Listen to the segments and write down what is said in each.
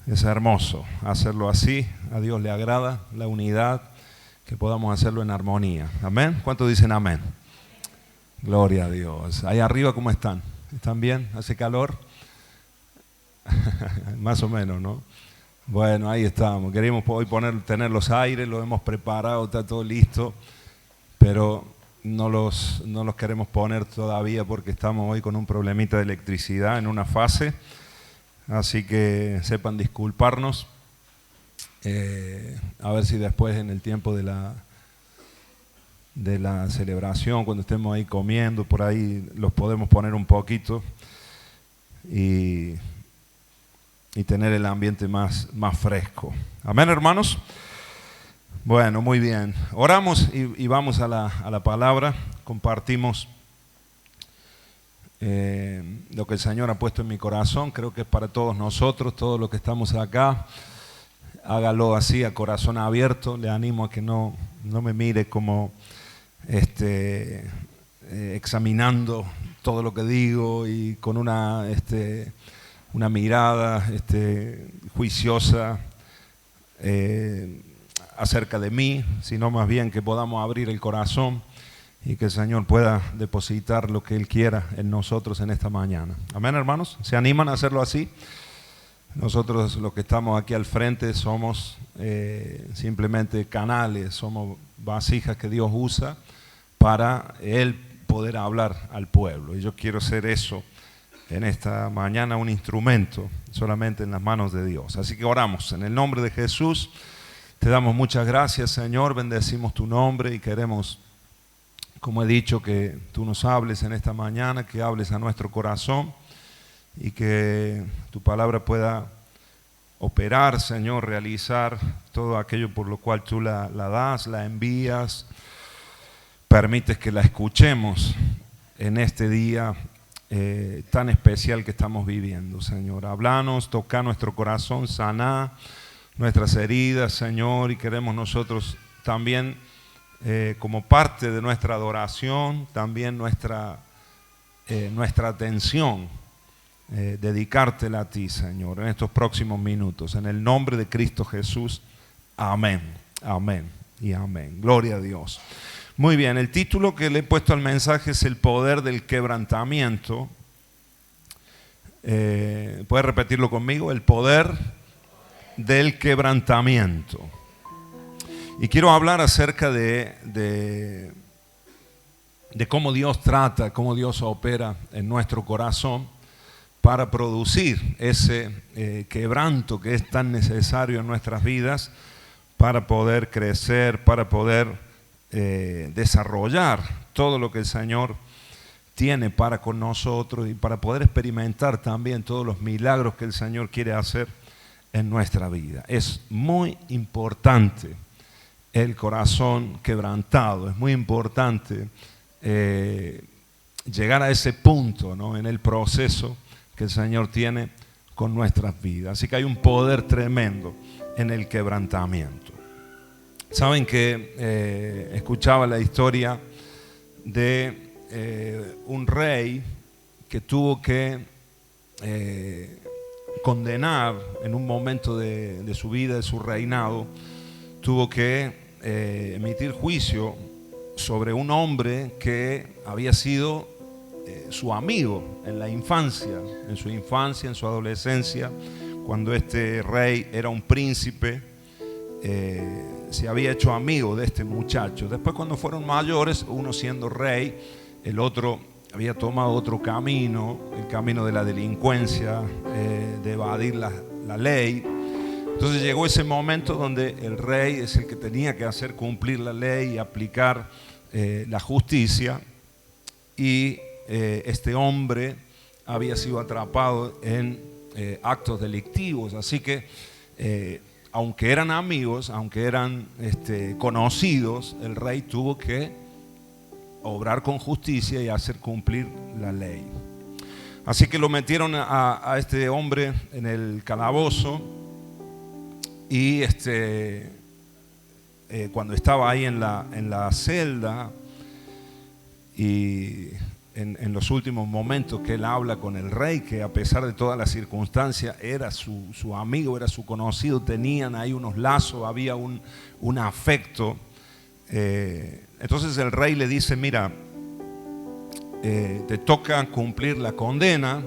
Es hermoso hacerlo así, a Dios le agrada la unidad, que podamos hacerlo en armonía. ¿Amén? ¿Cuántos dicen amén? Gloria a Dios. Ahí arriba, ¿cómo están? ¿Están bien? ¿Hace calor? Más o menos, ¿no? Bueno, ahí estamos. Queríamos hoy tener los aires, lo hemos preparado, está todo listo, pero no los queremos poner todavía porque estamos hoy con un problemita de electricidad en una fase. Así que sepan disculparnos, a ver si después en el tiempo de la celebración, cuando estemos ahí comiendo, por ahí los podemos poner un poquito y tener el ambiente más fresco. Amén, hermanos. Bueno, muy bien. Oramos y vamos a la palabra, compartimos lo que el Señor ha puesto en mi corazón. Creo que es para todos nosotros, todos los que estamos acá. Hágalo así, a corazón abierto. Le animo a que no me mire como examinando todo lo que digo y con una mirada juiciosa acerca de mí, sino más bien que podamos abrir el corazón y que el Señor pueda depositar lo que Él quiera en nosotros en esta mañana. Amén, hermanos. ¿Se animan a hacerlo así? Nosotros los que estamos aquí al frente somos simplemente canales, somos vasijas que Dios usa para Él poder hablar al pueblo. Y yo quiero ser eso en esta mañana, un instrumento solamente en las manos de Dios. Así que oramos en el nombre de Jesús. Te damos muchas gracias, Señor. Bendecimos tu nombre y queremos, como he dicho, que tú nos hables en esta mañana, que hables a nuestro corazón y que tu palabra pueda operar, Señor, realizar todo aquello por lo cual tú la das, la envías, permites que la escuchemos en este día tan especial que estamos viviendo, Señor. Háblanos, toca nuestro corazón, saná nuestras heridas, Señor, y queremos nosotros también como parte de nuestra adoración, también nuestra atención, dedicártela a ti, Señor, en estos próximos minutos. En el nombre de Cristo Jesús, amén, amén y amén. Gloria a Dios. Muy bien, el título que le he puesto al mensaje es el poder del quebrantamiento. ¿Puede repetirlo conmigo? El poder del quebrantamiento. Y quiero hablar acerca de cómo Dios trata, cómo Dios opera en nuestro corazón para producir ese quebranto que es tan necesario en nuestras vidas para poder crecer, para poder desarrollar todo lo que el Señor tiene para con nosotros y para poder experimentar también todos los milagros que el Señor quiere hacer en nuestra vida. Es muy importante el corazón quebrantado, es muy importante llegar a ese punto, ¿no?, en el proceso que el Señor tiene con nuestras vidas. Así que hay un poder tremendo en el quebrantamiento. Saben que escuchaba la historia de un rey que tuvo que condenar en un momento de su vida, de su reinado, tuvo que emitir juicio sobre un hombre que había sido su amigo en la infancia, en su adolescencia, cuando este rey era un príncipe, se había hecho amigo de este muchacho. Después, cuando fueron mayores, uno siendo rey, el otro había tomado otro camino, el camino de la delincuencia, de evadir la ley. Entonces llegó ese momento donde el rey es el que tenía que hacer cumplir la ley y aplicar la justicia, y este hombre había sido atrapado en actos delictivos. Así que aunque eran amigos, aunque eran conocidos, el rey tuvo que obrar con justicia y hacer cumplir la ley. Así que lo metieron a este hombre en el calabozo, y cuando estaba ahí en la celda y en los últimos momentos que él habla con el rey, que a pesar de todas las circunstancias era su amigo, era su conocido, tenían ahí unos lazos, había un afecto. Entonces el rey le dice, mira, te toca cumplir la condena,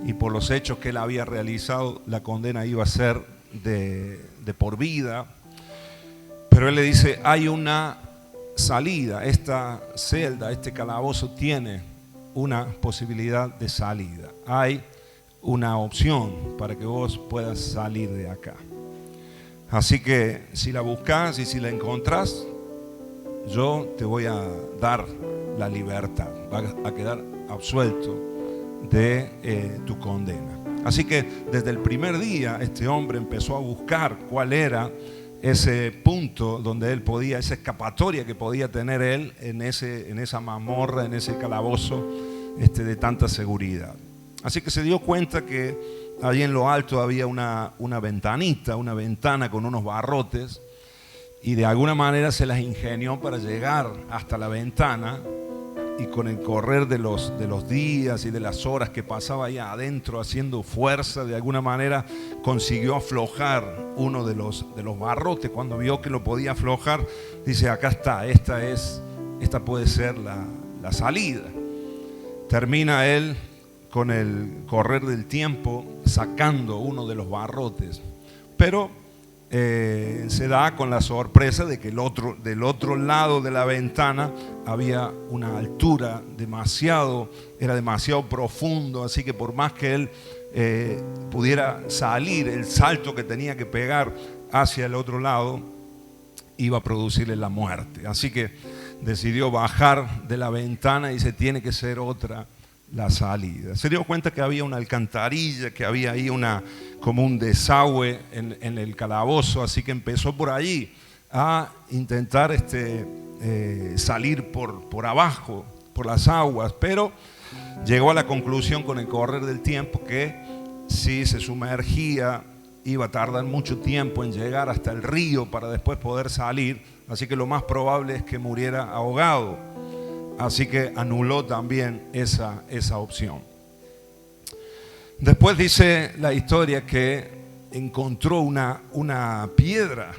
y por los hechos que él había realizado, la condena iba a ser de por vida. Pero él le dice, hay una salida, esta celda, este calabozo tiene una posibilidad de salida. Hay una opción para que vos puedas salir de acá. Así que si la buscas y si la encontrás, yo te voy a dar la libertad. Vas a quedar absuelto de tu condena. Así que desde el primer día este hombre empezó a buscar cuál era ese punto donde él podía, esa escapatoria que podía tener él en esa mazmorra, en ese calabozo de tanta seguridad. Así que se dio cuenta que allí en lo alto había una ventanita, una ventana con unos barrotes, y de alguna manera se las ingenió para llegar hasta la ventana, y con el correr de los días y de las horas que pasaba ahí adentro haciendo fuerza, de alguna manera consiguió aflojar uno de los barrotes. Cuando vio que lo podía aflojar, dice, acá está, esta puede ser la salida. Termina él con el correr del tiempo sacando uno de los barrotes, pero se da con la sorpresa de que del otro lado de la ventana había una altura era demasiado profundo, así que por más que él pudiera salir, el salto que tenía que pegar hacia el otro lado iba a producirle la muerte. Así que decidió bajar de la ventana y dice, tiene que ser otra la salida. Se dio cuenta que había una alcantarilla, que había ahí como un desagüe en el calabozo, así que empezó por allí a intentar salir por abajo, por las aguas, pero llegó a la conclusión con el correr del tiempo que si se sumergía iba a tardar mucho tiempo en llegar hasta el río para después poder salir, así que lo más probable es que muriera ahogado. Así que anuló también esa opción. Después dice la historia que encontró una piedra.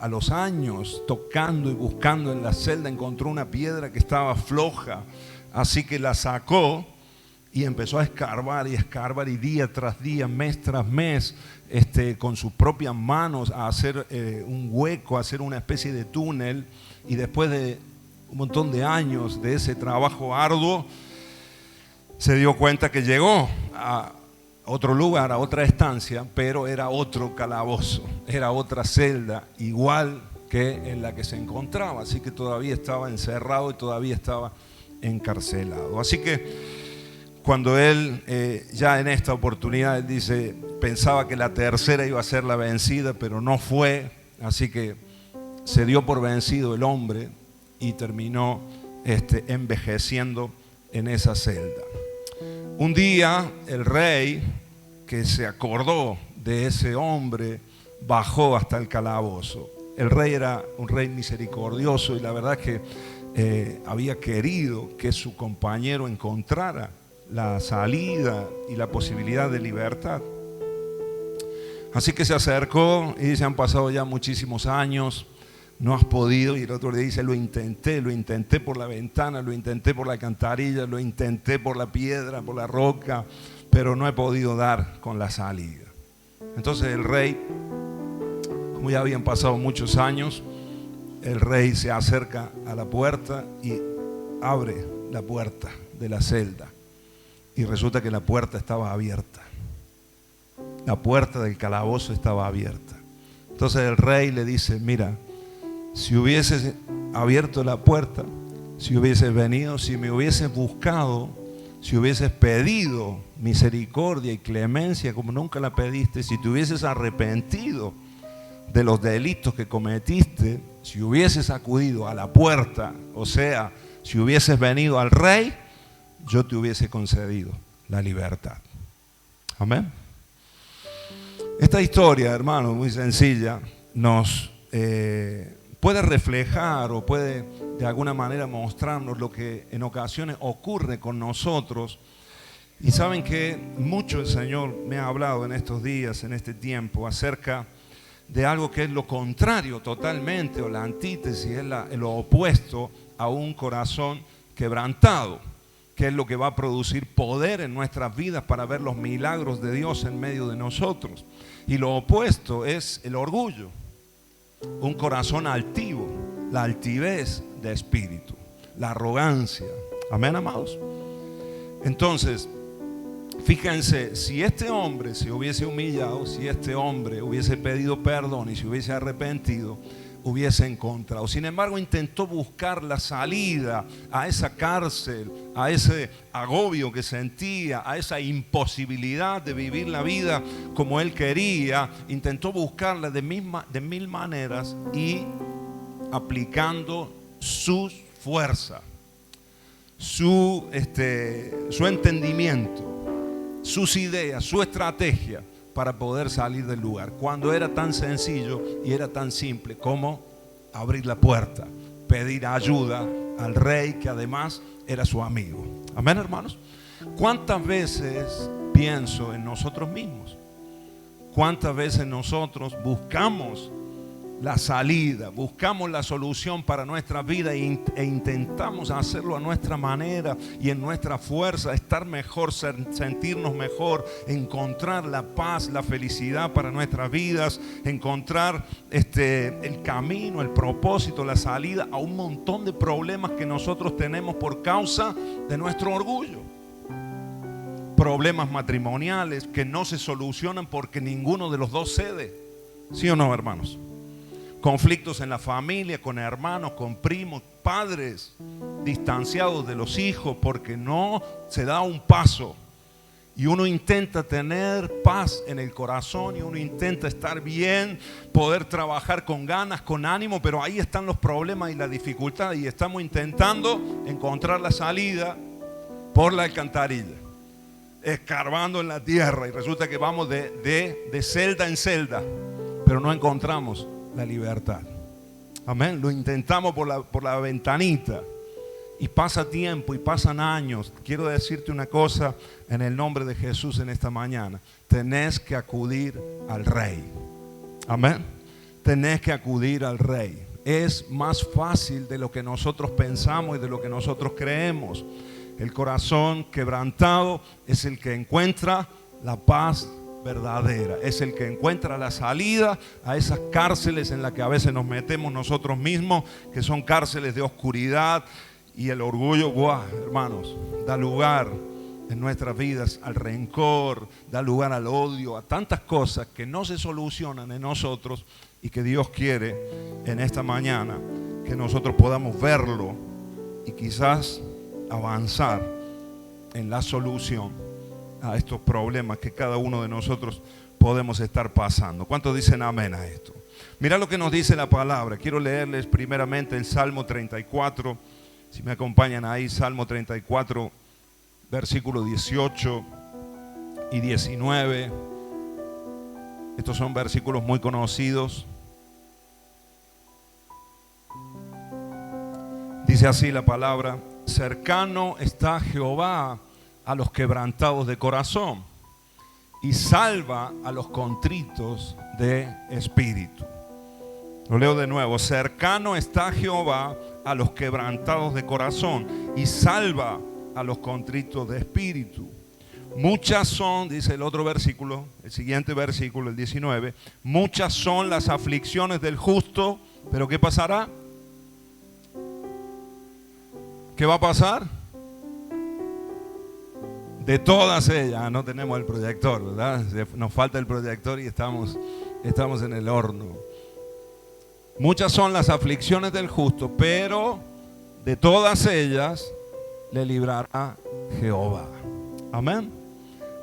A los años, tocando y buscando en la celda, encontró una piedra que estaba floja. Así que la sacó y empezó a escarbar y día tras día, mes tras mes, con sus propias manos a hacer un hueco, a hacer una especie de túnel. Y después de un montón de años de ese trabajo arduo, se dio cuenta que llegó a otro lugar, a otra estancia, pero era otro calabozo, era otra celda, igual que en la que se encontraba. Así que todavía estaba encerrado y todavía estaba encarcelado. Así que cuando él, ya en esta oportunidad, él dice, pensaba que la tercera iba a ser la vencida, pero no fue. Así que se dio por vencido el hombre y terminó envejeciendo en esa celda. Un día el rey, que se acordó de ese hombre, bajó hasta el calabozo. El rey era un rey misericordioso y la verdad es que había querido que su compañero encontrara la salida y la posibilidad de libertad. Así que se acercó y dice, han pasado ya muchísimos años, no has podido. Y el otro le dice, lo intenté por la ventana, lo intenté por la alcantarilla, lo intenté por la piedra, por la roca, pero no he podido dar con la salida. Entonces el rey, como ya habían pasado muchos años, el rey se acerca a la puerta y abre la puerta de la celda. Y resulta que la puerta estaba abierta. La puerta del calabozo estaba abierta. Entonces el rey le dice, mira, si hubieses abierto la puerta, si hubieses venido, si me hubieses buscado, si hubieses pedido misericordia y clemencia como nunca la pediste, si te hubieses arrepentido de los delitos que cometiste, si hubieses acudido a la puerta, o sea, si hubieses venido al rey, yo te hubiese concedido la libertad. Amén. Esta historia, hermano, muy sencilla, nos puede reflejar o puede de alguna manera mostrarnos lo que en ocasiones ocurre con nosotros. Y saben que mucho el Señor me ha hablado en estos días, en este tiempo, acerca de algo que es lo contrario totalmente, o la antítesis, es lo opuesto a un corazón quebrantado, que es lo que va a producir poder en nuestras vidas para ver los milagros de Dios en medio de nosotros. Y lo opuesto es el orgullo, un corazón altivo, la altivez de espíritu, la arrogancia. Amén, amados. Entonces, fíjense, si este hombre se hubiese humillado, si este hombre hubiese pedido perdón y se hubiese arrepentido, hubiese encontrado. Sin embargo, intentó buscar la salida a esa cárcel, a ese agobio que sentía, a esa imposibilidad de vivir la vida como él quería. Intentó buscarla de mil maneras y aplicando su fuerza, su entendimiento, sus ideas, su estrategia para poder salir del lugar, cuando era tan sencillo y era tan simple como abrir la puerta, pedir ayuda al rey, que además era su amigo. Amén, hermanos. ¿Cuántas veces pienso en nosotros mismos? ¿Cuántas veces nosotros buscamos la salida, buscamos la solución para nuestra vida e intentamos hacerlo a nuestra manera y en nuestra fuerza, estar mejor, sentirnos mejor, encontrar la paz, la felicidad para nuestras vidas, encontrar el camino, el propósito, la salida a un montón de problemas que nosotros tenemos por causa de nuestro orgullo? Problemas matrimoniales que no se solucionan porque ninguno de los dos cede. ¿Sí o no, hermanos? Conflictos en la familia, con hermanos, con primos, padres distanciados de los hijos porque no se da un paso. Y uno intenta tener paz en el corazón y uno intenta estar bien, poder trabajar con ganas, con ánimo, pero ahí están los problemas y la dificultad y estamos intentando encontrar la salida por la alcantarilla, escarbando en la tierra, y resulta que vamos de celda en celda, pero no encontramos la libertad. Amén. Lo intentamos por la ventanita y pasa tiempo y pasan años. Quiero decirte una cosa en el nombre de Jesús en esta mañana: tenés que acudir al Rey. Amén. Tenés que acudir al Rey. Es más fácil de lo que nosotros pensamos y de lo que nosotros creemos. El corazón quebrantado es el que encuentra la paz verdadera, es el que encuentra la salida a esas cárceles en las que a veces nos metemos nosotros mismos, que son cárceles de oscuridad. Y el orgullo, hermanos, da lugar en nuestras vidas al rencor, da lugar al odio, a tantas cosas que no se solucionan en nosotros, y que Dios quiere en esta mañana que nosotros podamos verlo y quizás avanzar en la solución a estos problemas que cada uno de nosotros podemos estar pasando. ¿Cuántos dicen amén a esto? Mira lo que nos dice la palabra. Quiero leerles primeramente el Salmo 34. Si me acompañan ahí, Salmo 34, versículos 18 y 19. Estos son versículos muy conocidos. Dice así la palabra: cercano está Jehová a los quebrantados de corazón y salva a los contritos de espíritu. Lo leo de nuevo: cercano está Jehová a los quebrantados de corazón y salva a los contritos de espíritu. Muchas son, dice el otro versículo, el siguiente versículo, el 19, muchas son las aflicciones del justo, pero ¿qué pasará? ¿Qué va a pasar? De todas ellas. No tenemos el proyector, ¿verdad? Nos falta el proyector y estamos en el horno. Muchas son las aflicciones del justo, pero de todas ellas le librará Jehová. Amén.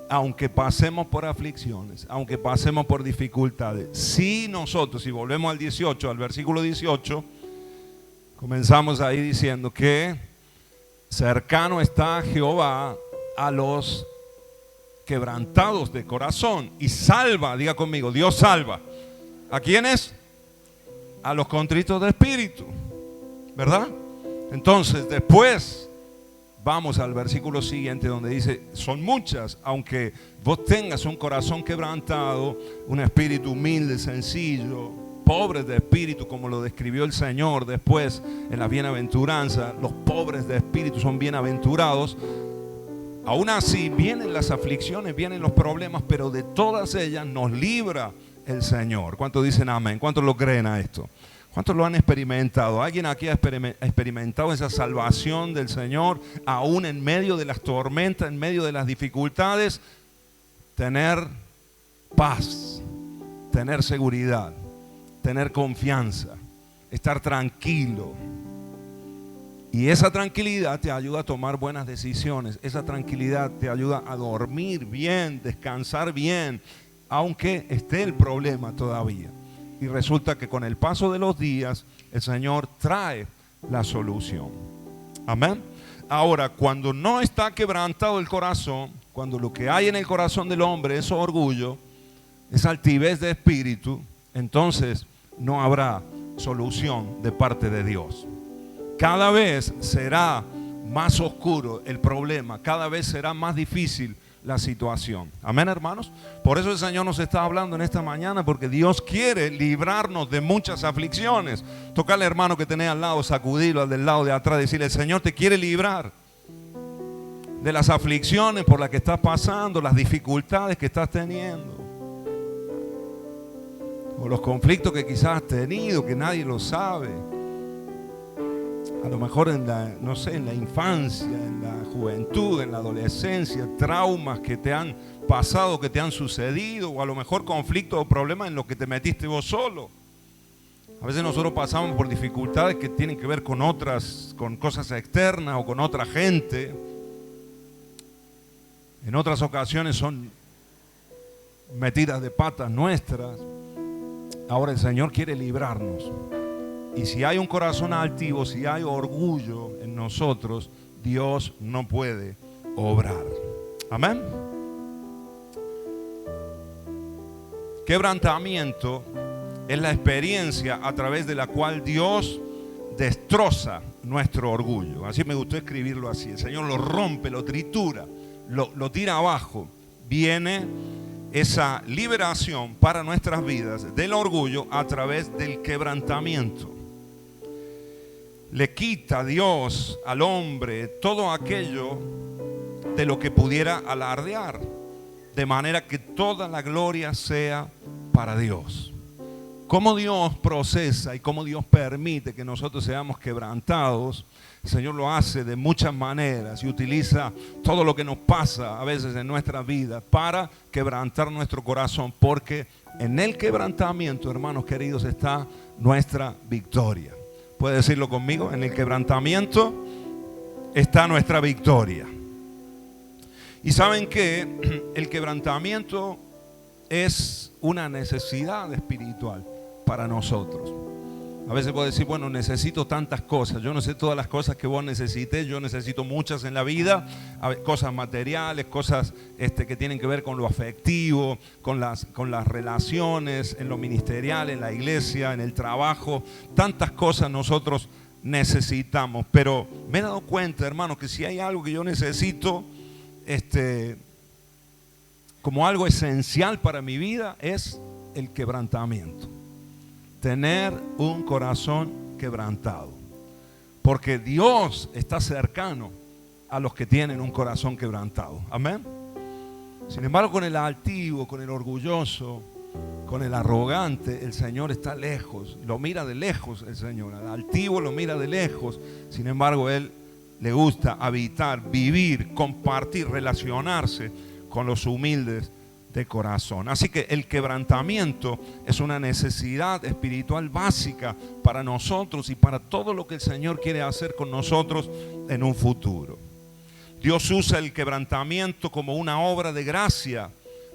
Aunque pasemos por aflicciones, aunque pasemos por dificultades, si nosotros, si volvemos al 18, al versículo 18, comenzamos ahí diciendo que cercano está Jehová a los quebrantados de corazón y salva, diga conmigo, Dios salva. ¿A quiénes? a los contritos de espíritu, ¿verdad? Entonces después vamos al versículo siguiente donde dice, son muchas, aunque vos tengas un corazón quebrantado, un espíritu humilde, sencillo, pobres de espíritu, como lo describió el Señor después en la bienaventuranza. Los pobres de espíritu son bienaventurados. Aún así vienen las aflicciones, vienen los problemas, pero de todas ellas nos libra el Señor. ¿Cuántos dicen amén? ¿Cuántos lo creen a esto? ¿Cuántos lo han experimentado? ¿Alguien aquí ha experimentado esa salvación del Señor aún en medio de las tormentas, en medio de las dificultades? Tener paz, tener seguridad, tener confianza, estar tranquilo. Y esa tranquilidad te ayuda a tomar buenas decisiones. Esa tranquilidad te ayuda a dormir bien, descansar bien, aunque esté el problema todavía. Y resulta que con el paso de los días, el Señor trae la solución. Amén. Ahora, cuando no está quebrantado el corazón, cuando lo que hay en el corazón del hombre es orgullo, es altivez de espíritu, entonces no habrá solución de parte de Dios. Cada vez será más oscuro el problema, cada vez será más difícil la situación. Amén, hermanos. Por eso el Señor nos está hablando en esta mañana, porque Dios quiere librarnos de muchas aflicciones. Tocarle, hermano, que tenés al lado, sacudirlo al del lado de atrás, decirle: el Señor te quiere librar de las aflicciones por las que estás pasando, las dificultades que estás teniendo, o los conflictos que quizás has tenido que nadie lo sabe. A lo mejor en la, no sé, en la infancia, en la juventud, en la adolescencia, traumas que te han pasado, que te han sucedido, o a lo mejor conflictos o problemas en los que te metiste vos solo. A veces nosotros pasamos por dificultades que tienen que ver con otras, con cosas externas o con otra gente. En otras ocasiones son metidas de patas nuestras. Ahora el Señor quiere librarnos. Y si hay un corazón altivo, si hay orgullo en nosotros, Dios no puede obrar. Amén. Quebrantamiento es la experiencia a través de la cual Dios destroza nuestro orgullo. Así me gustó escribirlo así. El Señor lo rompe, lo tritura, lo tira abajo. Viene esa liberación para nuestras vidas del orgullo a través del quebrantamiento. Le quita a Dios al hombre todo aquello de lo que pudiera alardear, de manera que toda la gloria sea para Dios. Cómo Dios procesa y cómo Dios permite que nosotros seamos quebrantados, el Señor lo hace de muchas maneras y utiliza todo lo que nos pasa a veces en nuestra vida para quebrantar nuestro corazón, porque en el quebrantamiento, hermanos queridos, está nuestra victoria. ¿Puede decirlo conmigo? En el quebrantamiento está nuestra victoria. Y saben que el quebrantamiento es una necesidad espiritual para nosotros. A veces puedo decir: bueno, necesito tantas cosas. Yo no sé todas las cosas que vos necesites. Yo necesito muchas en la vida. Cosas materiales, cosas que tienen que ver con lo afectivo, con las relaciones, en lo ministerial, en la iglesia, en el trabajo. Tantas cosas nosotros necesitamos. Pero me he dado cuenta, hermano, que si hay algo que yo necesito, como algo esencial para mi vida, es el quebrantamiento. Tener un corazón quebrantado, porque Dios está cercano a los que tienen un corazón quebrantado. Amén. Sin embargo, con el altivo, con el orgulloso, con el arrogante, el Señor está lejos. Lo mira de lejos el Señor. Al altivo lo mira de lejos. Sin embargo, Él le gusta habitar, vivir, compartir, relacionarse con los humildes de corazón. Así que el quebrantamiento es una necesidad espiritual básica para nosotros y para todo lo que el Señor quiere hacer con nosotros en un futuro. Dios usa el quebrantamiento como una obra de gracia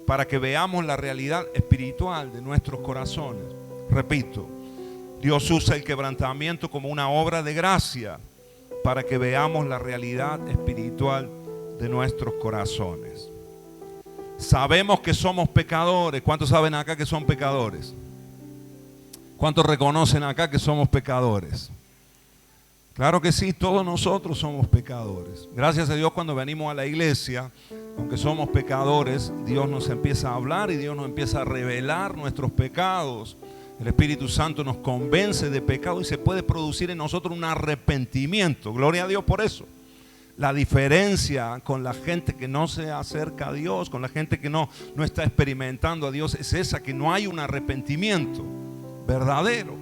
para que veamos la realidad espiritual de nuestros corazones. Repito, Dios usa el quebrantamiento como una obra de gracia para que veamos la realidad espiritual de nuestros corazones. Sabemos que somos pecadores. ¿Cuántos saben acá que son pecadores? ¿Cuántos reconocen acá que somos pecadores? Claro que sí, todos nosotros somos pecadores. Gracias a Dios, cuando venimos a la iglesia, aunque somos pecadores, Dios nos empieza a hablar y Dios nos empieza a revelar nuestros pecados. El Espíritu Santo nos convence de pecado y se puede producir en nosotros un arrepentimiento. Gloria a Dios por eso. La diferencia con la gente que no se acerca a Dios, con la gente que no está experimentando a Dios, es esa, que no hay un arrepentimiento verdadero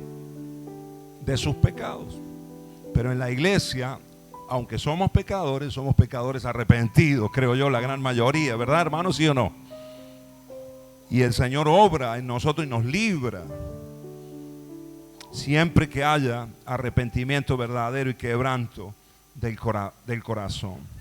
de sus pecados. Pero en la iglesia, aunque somos pecadores arrepentidos, creo yo, la gran mayoría, ¿verdad, hermanos? ¿Sí o no? Y el Señor obra en nosotros y nos libra siempre que haya arrepentimiento verdadero y quebranto del corazón.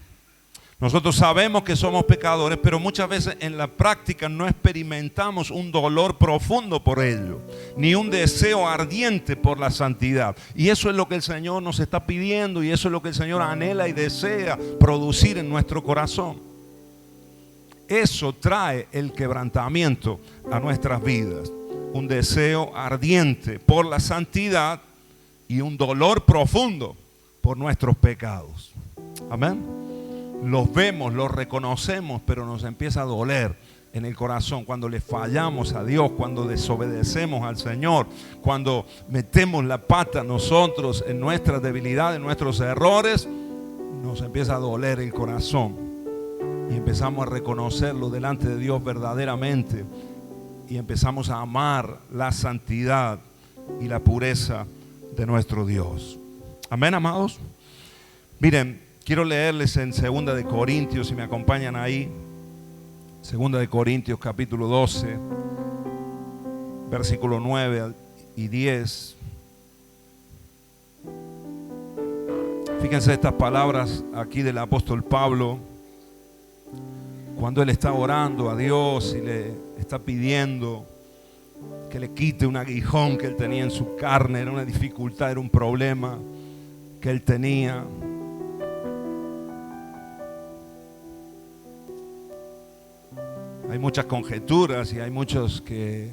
Nosotros sabemos que somos pecadores, pero muchas veces en la práctica no experimentamos un dolor profundo por ello, ni un deseo ardiente por la santidad. Y eso es lo que el Señor nos está pidiendo, y eso es lo que el Señor anhela y desea producir en nuestro corazón. Eso trae el quebrantamiento a nuestras vidas, un deseo ardiente por la santidad y un dolor profundo por nuestros pecados. Amén. Los vemos, los reconocemos, pero nos empieza a doler en el corazón cuando le fallamos a Dios, cuando desobedecemos al Señor, cuando metemos la pata nosotros en nuestras debilidades, en nuestros errores. Nos empieza a doler el corazón y empezamos a reconocerlo delante de Dios verdaderamente, y empezamos a amar la santidad y la pureza de nuestro Dios. Amén, amados. Miren, quiero leerles en 2 de Corintios, si me acompañan ahí. 2 de Corintios capítulo 12, versículo 9 y 10. Fíjense estas palabras aquí del apóstol Pablo, cuando él está orando a Dios y le está pidiendo que le quite un aguijón que él tenía en su carne. Era una dificultad, era un problema que él tenía. Hay muchas conjeturas y hay muchos que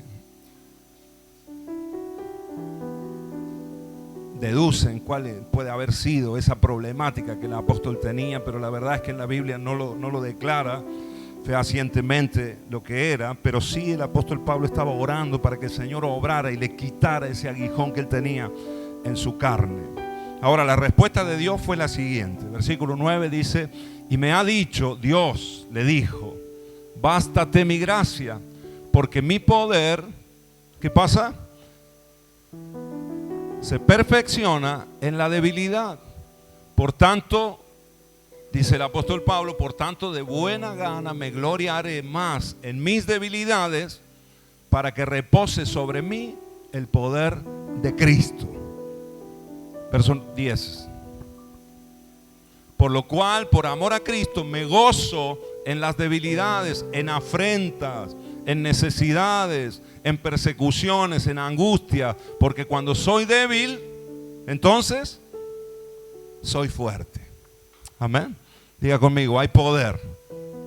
deducen cuál puede haber sido esa problemática que el apóstol tenía, pero la verdad es que en la Biblia no lo declara fehacientemente lo que era, pero sí el apóstol Pablo estaba orando para que el Señor obrara y le quitara ese aguijón que él tenía en su carne. Ahora, la respuesta de Dios fue la siguiente. Versículo 9 dice: y me ha dicho, Dios le dijo, bástate mi gracia, porque mi poder, ¿qué pasa? Se perfecciona en la debilidad. Por tanto, dice el apóstol Pablo, por tanto de buena gana me gloriaré más en mis debilidades, para que repose sobre mí el poder de Cristo. Verso 10. Por lo cual, por amor a Cristo, me gozo en las debilidades, en afrentas, en necesidades, en persecuciones, en angustia, porque cuando soy débil, entonces soy fuerte. Amén. Diga conmigo, hay poder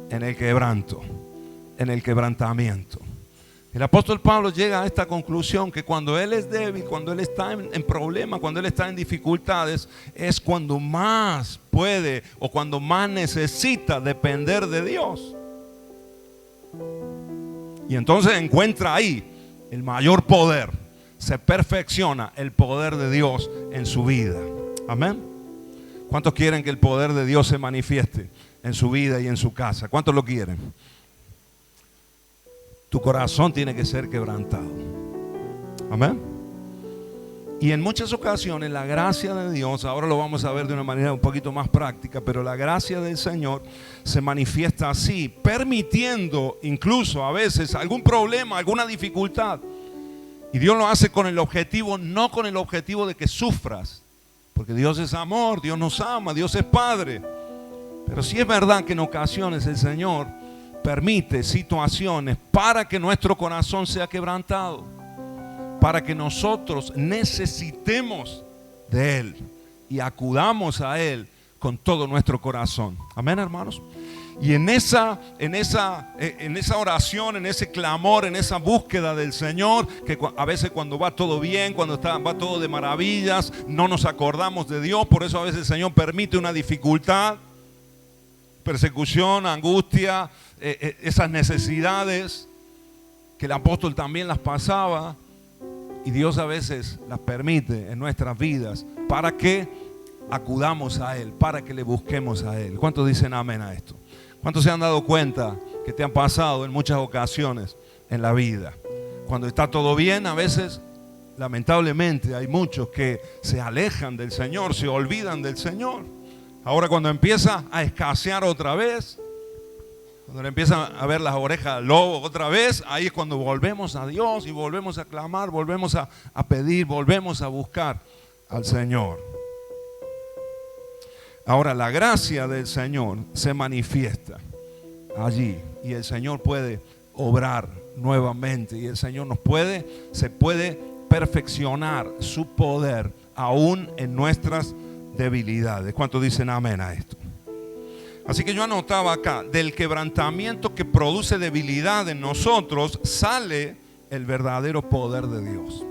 en el quebranto, en el quebrantamiento. El apóstol Pablo llega a esta conclusión, que cuando él es débil, cuando él está en problemas, cuando él está en dificultades, es cuando más puede o cuando más necesita depender de Dios. Y entonces encuentra ahí el mayor poder. Se perfecciona el poder de Dios en su vida. Amén. ¿Cuántos quieren que el poder de Dios se manifieste en su vida y en su casa? ¿Cuántos lo quieren? Tu corazón tiene que ser quebrantado. Amén. Y en muchas ocasiones la gracia de Dios, ahora lo vamos a ver de una manera un poquito más práctica, pero la gracia del Señor se manifiesta así, permitiendo incluso a veces algún problema, alguna dificultad. Y Dios lo hace con el objetivo, no con el objetivo de que sufras, porque Dios es amor, Dios nos ama, Dios es Padre. Pero sí es verdad que en ocasiones el Señor permite situaciones para que nuestro corazón sea quebrantado, para que nosotros necesitemos de Él y acudamos a Él con todo nuestro corazón. Amén, hermanos. Y en esa oración, en ese clamor, en esa búsqueda del Señor, que a veces cuando va todo bien, cuando va todo de maravillas, no nos acordamos de Dios. Por eso a veces el Señor permite una dificultad, persecución, angustia, esas necesidades que el apóstol también las pasaba. Y Dios a veces las permite en nuestras vidas para que acudamos a Él, para que le busquemos a Él. ¿Cuántos dicen amén a esto? ¿Cuántos se han dado cuenta que te han pasado en muchas ocasiones en la vida? Cuando está todo bien, a veces, lamentablemente, hay muchos que se alejan del Señor, se olvidan del Señor. Ahora cuando empieza a escasear otra vez, cuando le empiezan a ver las orejas al lobo otra vez, ahí es cuando volvemos a Dios y volvemos a clamar, volvemos a pedir, volvemos a buscar al Señor. Ahora la gracia del Señor se manifiesta allí y el Señor puede obrar nuevamente y el Señor se puede perfeccionar su poder aún en nuestras debilidades. ¿Cuántos dicen amén a esto? Así que yo anotaba acá, del quebrantamiento que produce debilidad en nosotros sale el verdadero poder de Dios.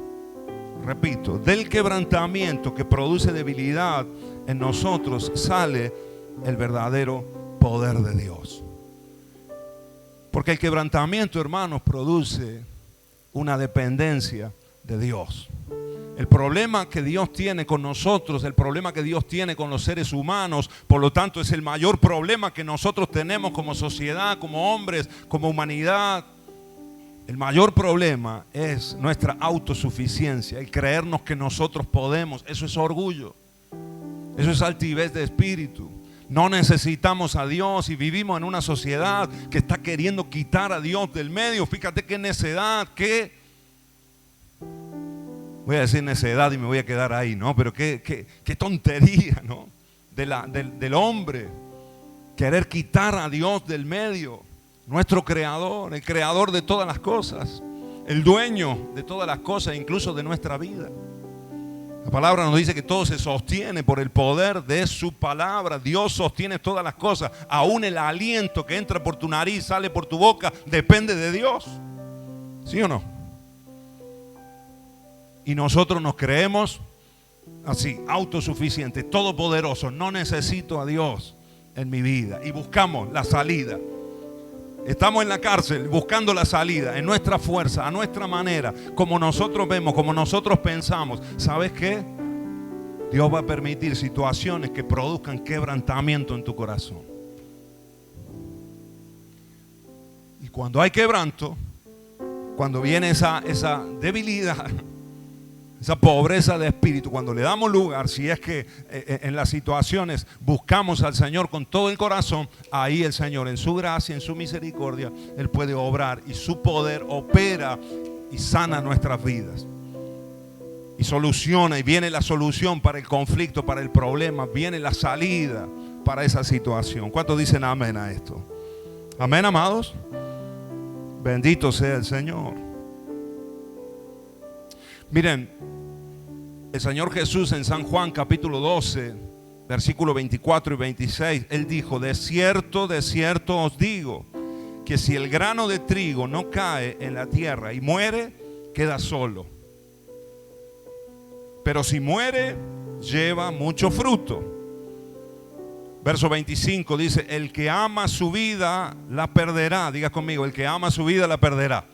Repito, del quebrantamiento que produce debilidad en nosotros sale el verdadero poder de Dios. Porque el quebrantamiento, hermanos, produce una dependencia de Dios. El problema que Dios tiene con nosotros, el problema que Dios tiene con los seres humanos, por lo tanto es el mayor problema que nosotros tenemos como sociedad, como hombres, como humanidad. El mayor problema es nuestra autosuficiencia, el creernos que nosotros podemos. Eso es orgullo, eso es altivez de espíritu. No necesitamos a Dios y vivimos en una sociedad que está queriendo quitar a Dios del medio. Fíjate qué necedad, voy a decir necedad y me voy a quedar ahí, ¿no? Pero qué tontería, ¿no? Del hombre querer quitar a Dios del medio. Nuestro creador, el creador de todas las cosas, el dueño de todas las cosas, incluso de nuestra vida. La palabra nos dice que todo se sostiene por el poder de su palabra. Dios sostiene todas las cosas. Aún el aliento que entra por tu nariz, sale por tu boca, depende de Dios. ¿Sí o no? Y nosotros nos creemos así, autosuficientes, todopoderosos. No necesito a Dios en mi vida. Y buscamos la salida. Estamos en la cárcel buscando la salida en nuestra fuerza, a nuestra manera, como nosotros vemos, como nosotros pensamos. ¿Sabes qué? Dios va a permitir situaciones que produzcan quebrantamiento en tu corazón. Y cuando hay quebranto, cuando viene esa debilidad, esa pobreza de espíritu, cuando le damos lugar, si es que en las situaciones buscamos al Señor con todo el corazón, ahí el Señor en su gracia, en su misericordia, Él puede obrar y su poder opera y sana nuestras vidas. Y soluciona, y viene la solución para el conflicto, para el problema, viene la salida para esa situación. ¿Cuántos dicen amén a esto? Amén, amados. Bendito sea el Señor. Miren, el Señor Jesús en San Juan capítulo 12, versículos 24 y 26, Él dijo: de cierto os digo, que si el grano de trigo no cae en la tierra y muere, queda solo. Pero si muere, lleva mucho fruto. Verso 25 dice: el que ama su vida, la perderá. Diga conmigo, el que ama su vida, la perderá.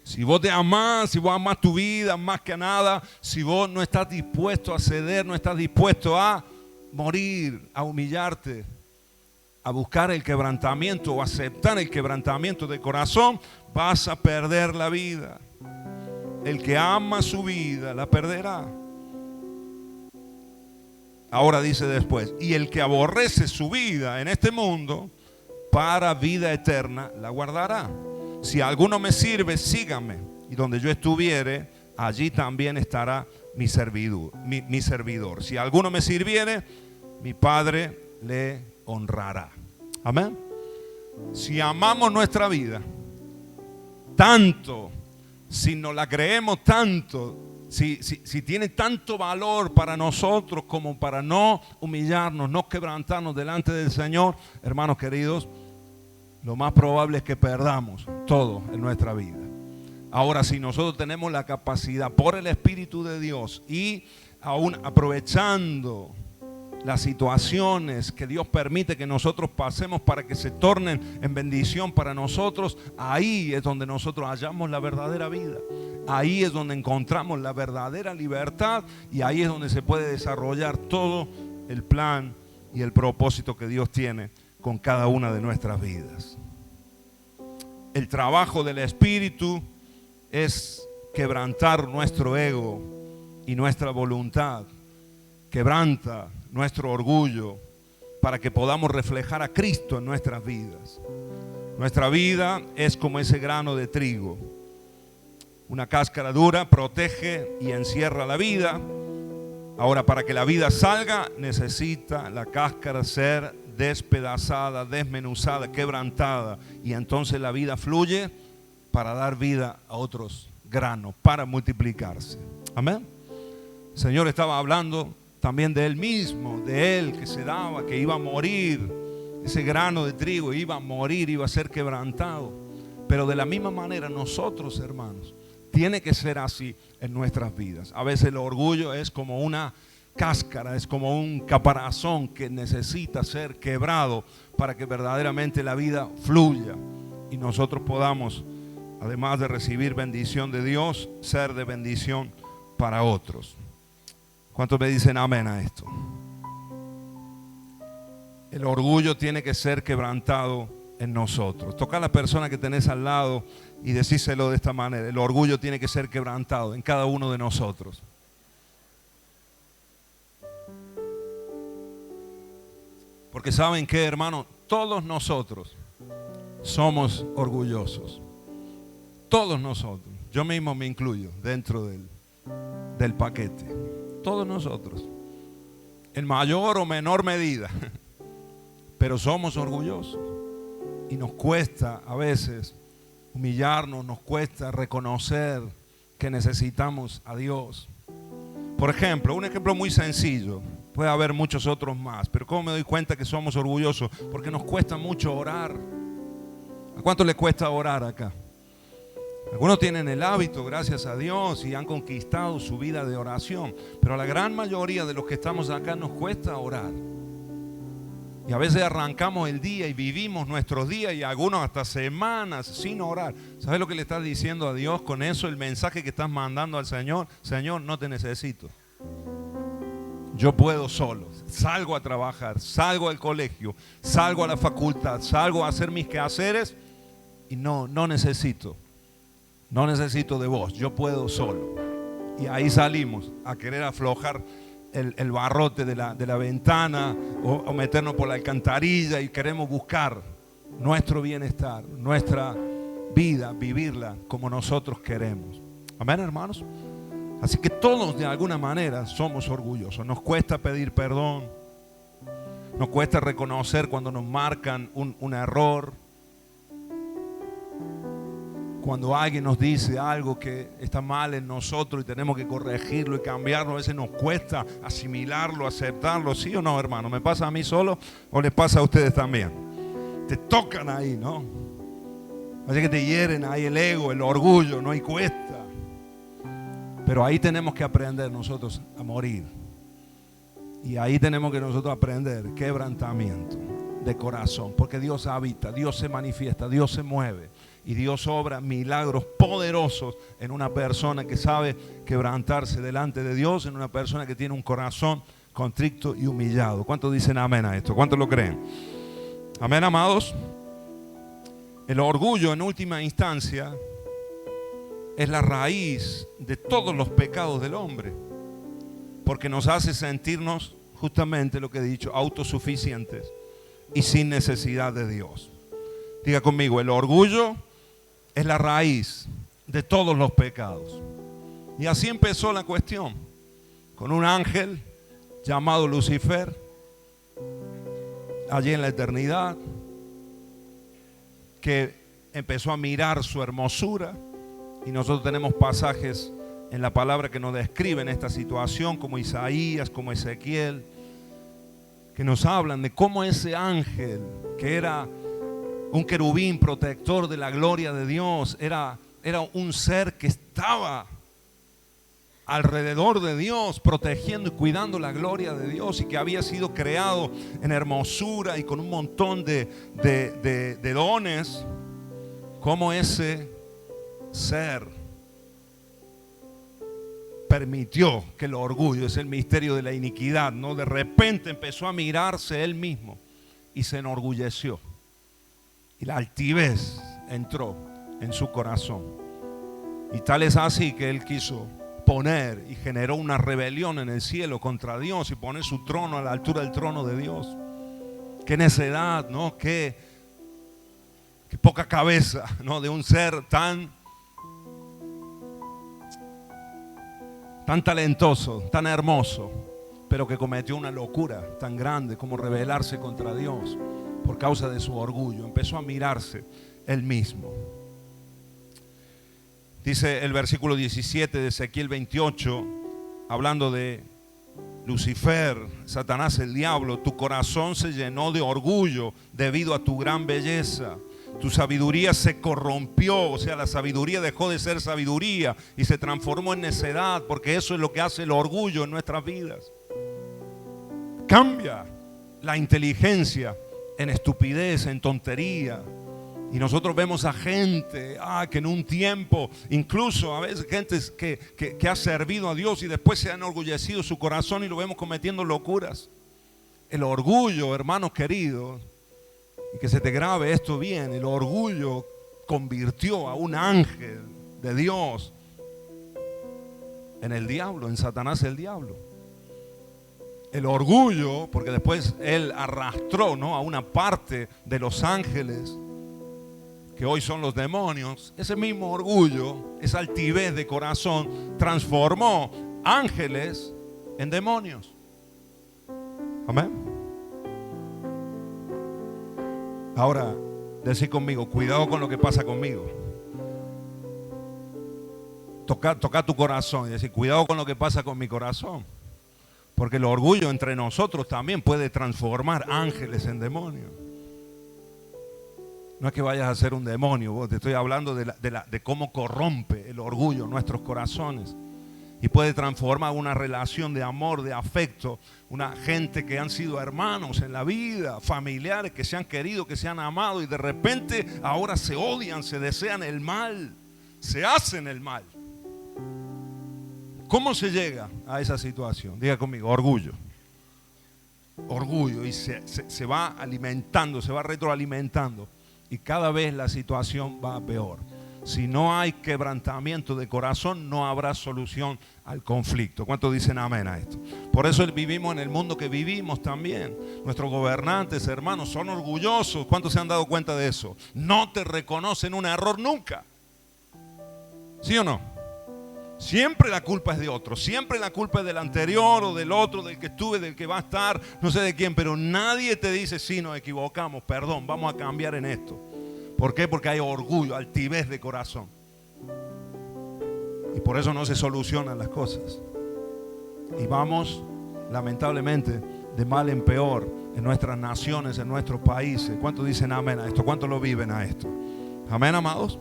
Si vos te amás, si vos amás tu vida más que nada, si vos no estás dispuesto a ceder, no estás dispuesto a morir, a humillarte, a buscar el quebrantamiento o aceptar el quebrantamiento de corazón, vas a perder la vida. El que ama su vida la perderá. Ahora dice después: y el que aborrece su vida en este mundo, para vida eterna la guardará. Si alguno me sirve, sígame, y donde yo estuviere, allí también estará mi servidor. Si alguno me sirviere, mi Padre le honrará. Amén. Si amamos nuestra vida tanto, si nos la creemos tanto, si tiene tanto valor para nosotros como para no humillarnos, no quebrantarnos delante del Señor, hermanos queridos, lo más probable es que perdamos todo en nuestra vida. Ahora, si nosotros tenemos la capacidad por el Espíritu de Dios y aún aprovechando las situaciones que Dios permite que nosotros pasemos para que se tornen en bendición para nosotros, ahí es donde nosotros hallamos la verdadera vida. Ahí es donde encontramos la verdadera libertad y ahí es donde se puede desarrollar todo el plan y el propósito que Dios tiene con cada una de nuestras vidas. El trabajo del Espíritu es quebrantar nuestro ego y nuestra voluntad. Quebranta nuestro orgullo para que podamos reflejar a Cristo en nuestras vidas. Nuestra vida es como ese grano de trigo. Una cáscara dura protege y encierra la vida. Ahora, para que la vida salga, necesita la cáscara ser despedazada, desmenuzada, quebrantada. Y entonces la vida fluye para dar vida a otros granos, para multiplicarse. Amén. El Señor estaba hablando también de Él mismo, de Él que se daba, que iba a morir. Ese grano de trigo iba a morir, iba a ser quebrantado. Pero de la misma manera nosotros, hermanos, tiene que ser así en nuestras vidas. A veces el orgullo es como una cáscara, es como un caparazón que necesita ser quebrado para que verdaderamente la vida fluya y nosotros podamos, además de recibir bendición de Dios, ser de bendición para otros. ¿Cuántos me dicen amén a esto? El orgullo tiene que ser quebrantado en nosotros. Toca a la persona que tenés al lado y decíselo de esta manera: el orgullo tiene que ser quebrantado en cada uno de nosotros. Porque ¿saben qué, hermano? Todos nosotros somos orgullosos. Todos nosotros. Yo mismo me incluyo dentro del paquete. Todos nosotros. En mayor o menor medida. Pero somos orgullosos. Y nos cuesta a veces humillarnos, nos cuesta reconocer que necesitamos a Dios. Por ejemplo, un ejemplo muy sencillo. Puede haber muchos otros más, pero ¿cómo me doy cuenta que somos orgullosos? Porque nos cuesta mucho orar. ¿A cuánto le cuesta orar acá? Algunos tienen el hábito, gracias a Dios, y han conquistado su vida de oración, pero a la gran mayoría de los que estamos acá nos cuesta orar. Y a veces arrancamos el día y vivimos nuestros días y algunos hasta semanas sin orar. ¿Sabes lo que le estás diciendo a Dios con eso? El mensaje que estás mandando al Señor: Señor, no te necesito. Yo puedo solo. Salgo a trabajar, salgo al colegio, salgo a la facultad, salgo a hacer mis quehaceres y no necesito de vos. Yo puedo solo. Y ahí salimos a querer aflojar el barrote de la ventana o meternos por la alcantarilla y queremos buscar nuestro bienestar, nuestra vida, vivirla como nosotros queremos. Amén, hermanos. Así que todos de alguna manera somos orgullosos. Nos cuesta pedir perdón. Nos cuesta reconocer cuando nos marcan un error. Cuando alguien nos dice algo que está mal en nosotros y tenemos que corregirlo y cambiarlo, a veces nos cuesta asimilarlo, aceptarlo. ¿Sí o no, hermano? ¿Me pasa a mí solo o les pasa a ustedes también? Te tocan ahí, ¿no? Así que te hieren ahí el ego, el orgullo, ¿no? Y cuesta. Pero ahí tenemos que aprender nosotros a morir. Y ahí tenemos que nosotros aprender quebrantamiento de corazón. Porque Dios habita, Dios se manifiesta, Dios se mueve. Y Dios obra milagros poderosos en una persona que sabe quebrantarse delante de Dios, en una persona que tiene un corazón contrito y humillado. ¿Cuántos dicen amén a esto? ¿Cuántos lo creen? Amén, amados. El orgullo en última instancia es la raíz de todos los pecados del hombre, porque nos hace sentirnos justamente lo que he dicho, autosuficientes y sin necesidad de Dios. Diga conmigo, el orgullo es la raíz de todos los pecados. Y así empezó la cuestión, con un ángel llamado Lucifer, allí en la eternidad, que empezó a mirar su hermosura. Y nosotros tenemos pasajes en la palabra que nos describen esta situación, como Isaías, como Ezequiel, que nos hablan de cómo ese ángel, que era un querubín protector de la gloria de Dios, era un ser que estaba alrededor de Dios, protegiendo y cuidando la gloria de Dios, y que había sido creado en hermosura y con un montón de dones, como ese ser permitió que el orgullo, es el misterio de la iniquidad, ¿no? De repente empezó a mirarse él mismo y se enorgulleció, y la altivez entró en su corazón, y tal es así que él quiso poner y generó una rebelión en el cielo contra Dios y poner su trono a la altura del trono de Dios. Qué necedad, ¿no? Qué poca cabeza, ¿no? De un ser tan talentoso, tan hermoso, pero que cometió una locura tan grande como rebelarse contra Dios por causa de su orgullo. Empezó a mirarse él mismo. Dice el versículo 17 de Ezequiel 28, hablando de Lucifer, Satanás el diablo: tu corazón se llenó de orgullo debido a tu gran belleza. Tu sabiduría se corrompió, o sea, la sabiduría dejó de ser sabiduría y se transformó en necedad, porque eso es lo que hace el orgullo en nuestras vidas. Cambia la inteligencia en estupidez, en tontería. Y nosotros vemos a gente que en un tiempo, incluso a veces gente que ha servido a Dios y después se ha enorgullecido su corazón y lo vemos cometiendo locuras. El orgullo, hermanos queridos, y que se te grabe esto bien, el orgullo convirtió a un ángel de Dios en el diablo, en Satanás el diablo. El orgullo, porque después él arrastró, ¿no?, a una parte de los ángeles que hoy son los demonios. Ese mismo orgullo, esa altivez de corazón, transformó ángeles en demonios. Amén. Ahora, decid conmigo: cuidado con lo que pasa conmigo. Toca tu corazón y decir: cuidado con lo que pasa con mi corazón. Porque el orgullo entre nosotros también puede transformar ángeles en demonios. No es que vayas a ser un demonio, vos, te estoy hablando de cómo corrompe el orgullo nuestros corazones. Y puede transformar una relación de amor, de afecto, una gente que han sido hermanos en la vida, familiares que se han querido, que se han amado, y de repente ahora se odian, se desean el mal, se hacen el mal. ¿Cómo se llega a esa situación? Diga conmigo: orgullo. Orgullo, y se va alimentando, se va retroalimentando, y cada vez la situación va peor. Si no hay quebrantamiento de corazón, no habrá solución al conflicto. ¿Cuántos dicen amén a esto? Por eso vivimos en el mundo que vivimos también. Nuestros gobernantes, hermanos, son orgullosos. ¿Cuántos se han dado cuenta de eso? No te reconocen un error nunca. ¿Sí o no? Siempre la culpa es de otro. Siempre la culpa es del anterior o del otro, del que estuve, del que va a estar, no sé de quién. Pero nadie te dice: sí, nos equivocamos, perdón, vamos a cambiar en esto. ¿Por qué? Porque hay orgullo, altivez de corazón. Y por eso no se solucionan las cosas. Y vamos, lamentablemente, de mal en peor en nuestras naciones, en nuestros países. ¿Cuántos dicen amén a esto? ¿Cuántos lo viven a esto? Amén, amados.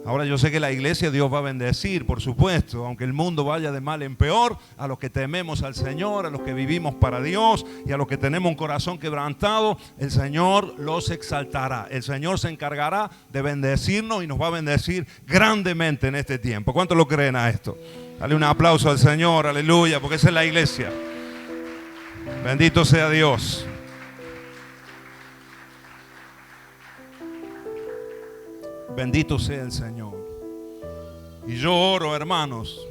Ahora yo sé que la iglesia Dios va a bendecir, por supuesto, aunque el mundo vaya de mal en peor, a los que tememos al Señor, a los que vivimos para Dios y a los que tenemos un corazón quebrantado, el Señor los exaltará. El Señor se encargará de bendecirnos y nos va a bendecir grandemente en este tiempo. ¿Cuántos lo creen a esto? Dale un aplauso al Señor, aleluya, porque esa es la iglesia. Bendito sea Dios. Bendito sea el Señor. Y yo oro, hermanos,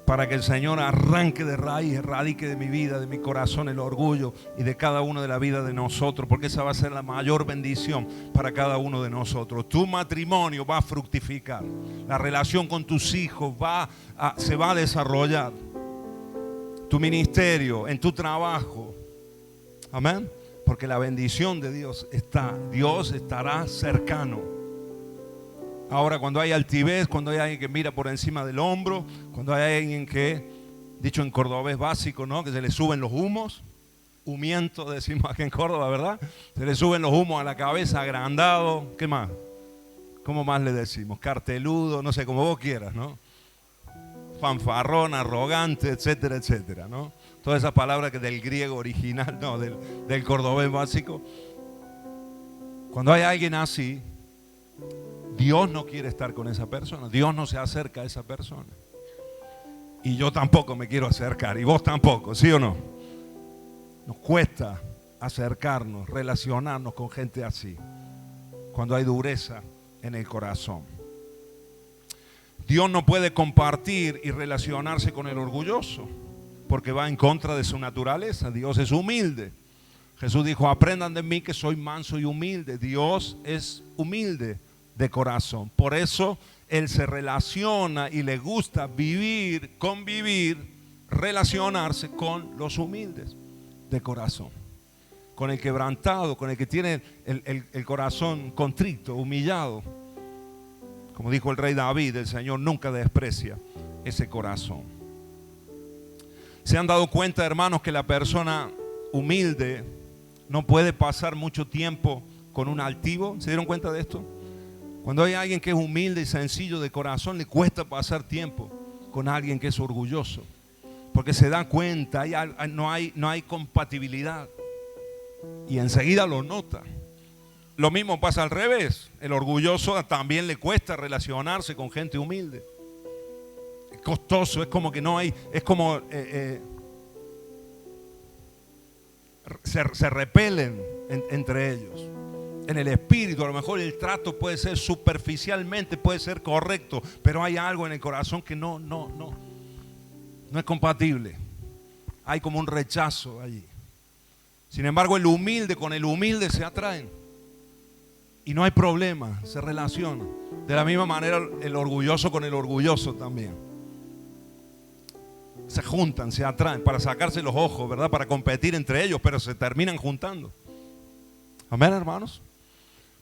para que el Señor arranque de raíz, erradique de mi vida, de mi corazón, el orgullo y de cada uno de la vida de nosotros, porque esa va a ser la mayor bendición para cada uno de nosotros. Tu matrimonio va a fructificar, la relación con tus hijos se va a desarrollar, tu ministerio, en tu trabajo. Amén. Porque la bendición de Dios estará cercano. Ahora, cuando hay altivez, cuando hay alguien que mira por encima del hombro, cuando hay alguien que, dicho en cordobés básico, ¿no?, que se le suben los humos, humiento decimos aquí en Córdoba, ¿verdad? Se le suben los humos a la cabeza, agrandado, ¿qué más? ¿Cómo más le decimos? Carteludo, no sé, como vos quieras, ¿no? Fanfarrón, arrogante, etcétera, etcétera, ¿no? Todas esas palabras que del griego original, no, del cordobés básico. Cuando hay alguien así, Dios no quiere estar con esa persona, Dios no se acerca a esa persona. Y yo tampoco me quiero acercar, y vos tampoco, ¿sí o no? Nos cuesta acercarnos, relacionarnos con gente así, cuando hay dureza en el corazón. Dios no puede compartir y relacionarse con el orgulloso, porque va en contra de su naturaleza. Dios es humilde. Jesús dijo: aprendan de mí que soy manso y humilde. Dios es humilde de corazón. Por eso Él se relaciona y le gusta vivir, convivir, relacionarse con los humildes de corazón, con el quebrantado, con el que tiene el corazón contrito, humillado. Como dijo el rey David, el Señor nunca desprecia ese corazón. ¿Se han dado cuenta, hermanos, que la persona humilde no puede pasar mucho tiempo con un altivo? ¿Se dieron cuenta de esto? Cuando hay alguien que es humilde y sencillo de corazón, le cuesta pasar tiempo con alguien que es orgulloso, porque se da cuenta, no hay compatibilidad, y enseguida lo nota. Lo mismo pasa al revés. El orgulloso también le cuesta relacionarse con gente humilde. Es costoso, es como que no hay, es como se repelen entre ellos. En el espíritu, a lo mejor el trato puede ser superficialmente, puede ser correcto, pero hay algo en el corazón que no es compatible. Hay como un rechazo allí. Sin embargo, el humilde con el humilde se atraen. Y no hay problema, se relacionan. De la misma manera el orgulloso con el orgulloso también. Se juntan, se atraen para sacarse los ojos, ¿verdad? Para competir entre ellos, pero se terminan juntando. Amén, hermanos.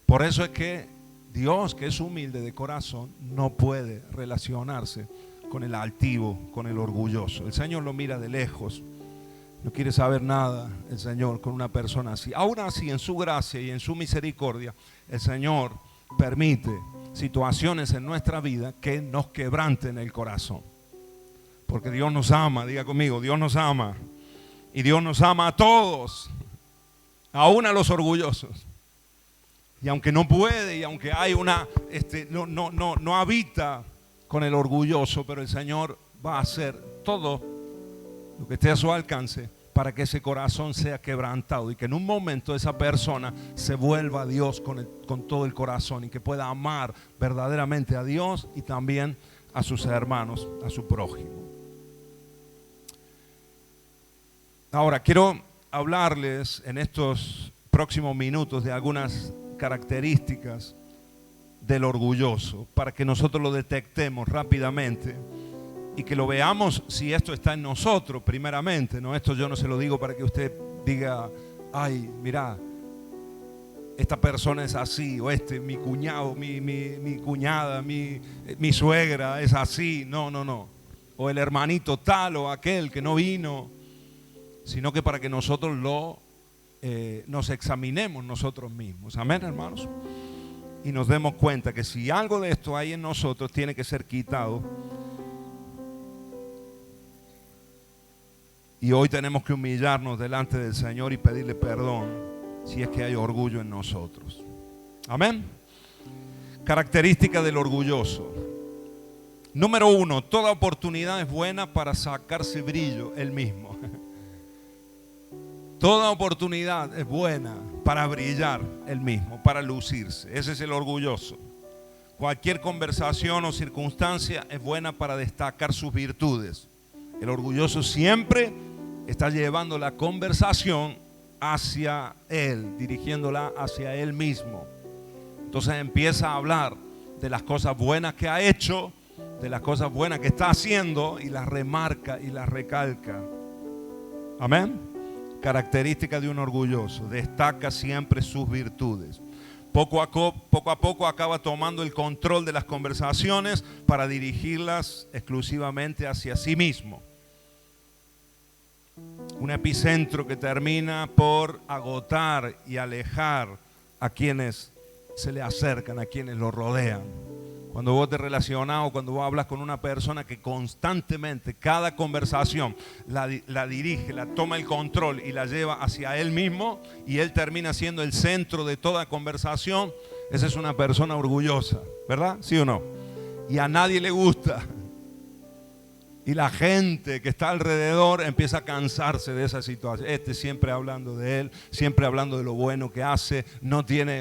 Por eso es que Dios, que es humilde de corazón, no puede relacionarse con el altivo, con el orgulloso. El Señor lo mira de lejos. No quiere saber nada el Señor con una persona así. Aún así, en su gracia y en su misericordia, el Señor permite situaciones en nuestra vida que nos quebranten el corazón. Porque Dios nos ama, diga conmigo, Dios nos ama. Y Dios nos ama a todos, aún a los orgullosos. Y aunque no puede, y aunque hay no habita con el orgulloso, pero el Señor va a hacer todo lo que esté a su alcance para que ese corazón sea quebrantado y que en un momento esa persona se vuelva a Dios con todo el corazón y que pueda amar verdaderamente a Dios y también a sus hermanos, a su prójimo. Ahora quiero hablarles en estos próximos minutos de algunas características del orgulloso para que nosotros lo detectemos rápidamente y que lo veamos si esto está en nosotros primeramente, ¿no? Esto yo no se lo digo para que usted diga: ay, mira, esta persona es así, o mi cuñado, mi cuñada, mi suegra es así. No. O el hermanito tal o aquel que no vino, sino que para que nosotros nos examinemos nosotros mismos. Amén, hermanos. Y nos demos cuenta que si algo de esto hay en nosotros, tiene que ser quitado. Y hoy tenemos que humillarnos delante del Señor y pedirle perdón si es que hay orgullo en nosotros. Amén. Característica del orgulloso. Número 1, toda oportunidad es buena para sacarse brillo él mismo. Toda oportunidad es buena para brillar él mismo, para lucirse. Ese es el orgulloso. Cualquier conversación o circunstancia es buena para destacar sus virtudes. El orgulloso siempre está llevando la conversación hacia él, dirigiéndola hacia él mismo. Entonces empieza a hablar de las cosas buenas que ha hecho, de las cosas buenas que está haciendo, y las remarca y las recalca. Amén. Característica de un orgulloso: destaca siempre sus virtudes. Poco a poco acaba tomando el control de las conversaciones para dirigirlas exclusivamente hacia sí mismo. Un epicentro que termina por agotar y alejar a quienes se le acercan, a quienes lo rodean. Cuando vos te relacionás o cuando vos hablas con una persona que constantemente, cada conversación la dirige, la toma el control y la lleva hacia él mismo, y él termina siendo el centro de toda conversación, esa es una persona orgullosa, ¿verdad? ¿Sí o no? Y a nadie le gusta. Y la gente que está alrededor empieza a cansarse de esa situación. Siempre hablando de él, siempre hablando de lo bueno que hace,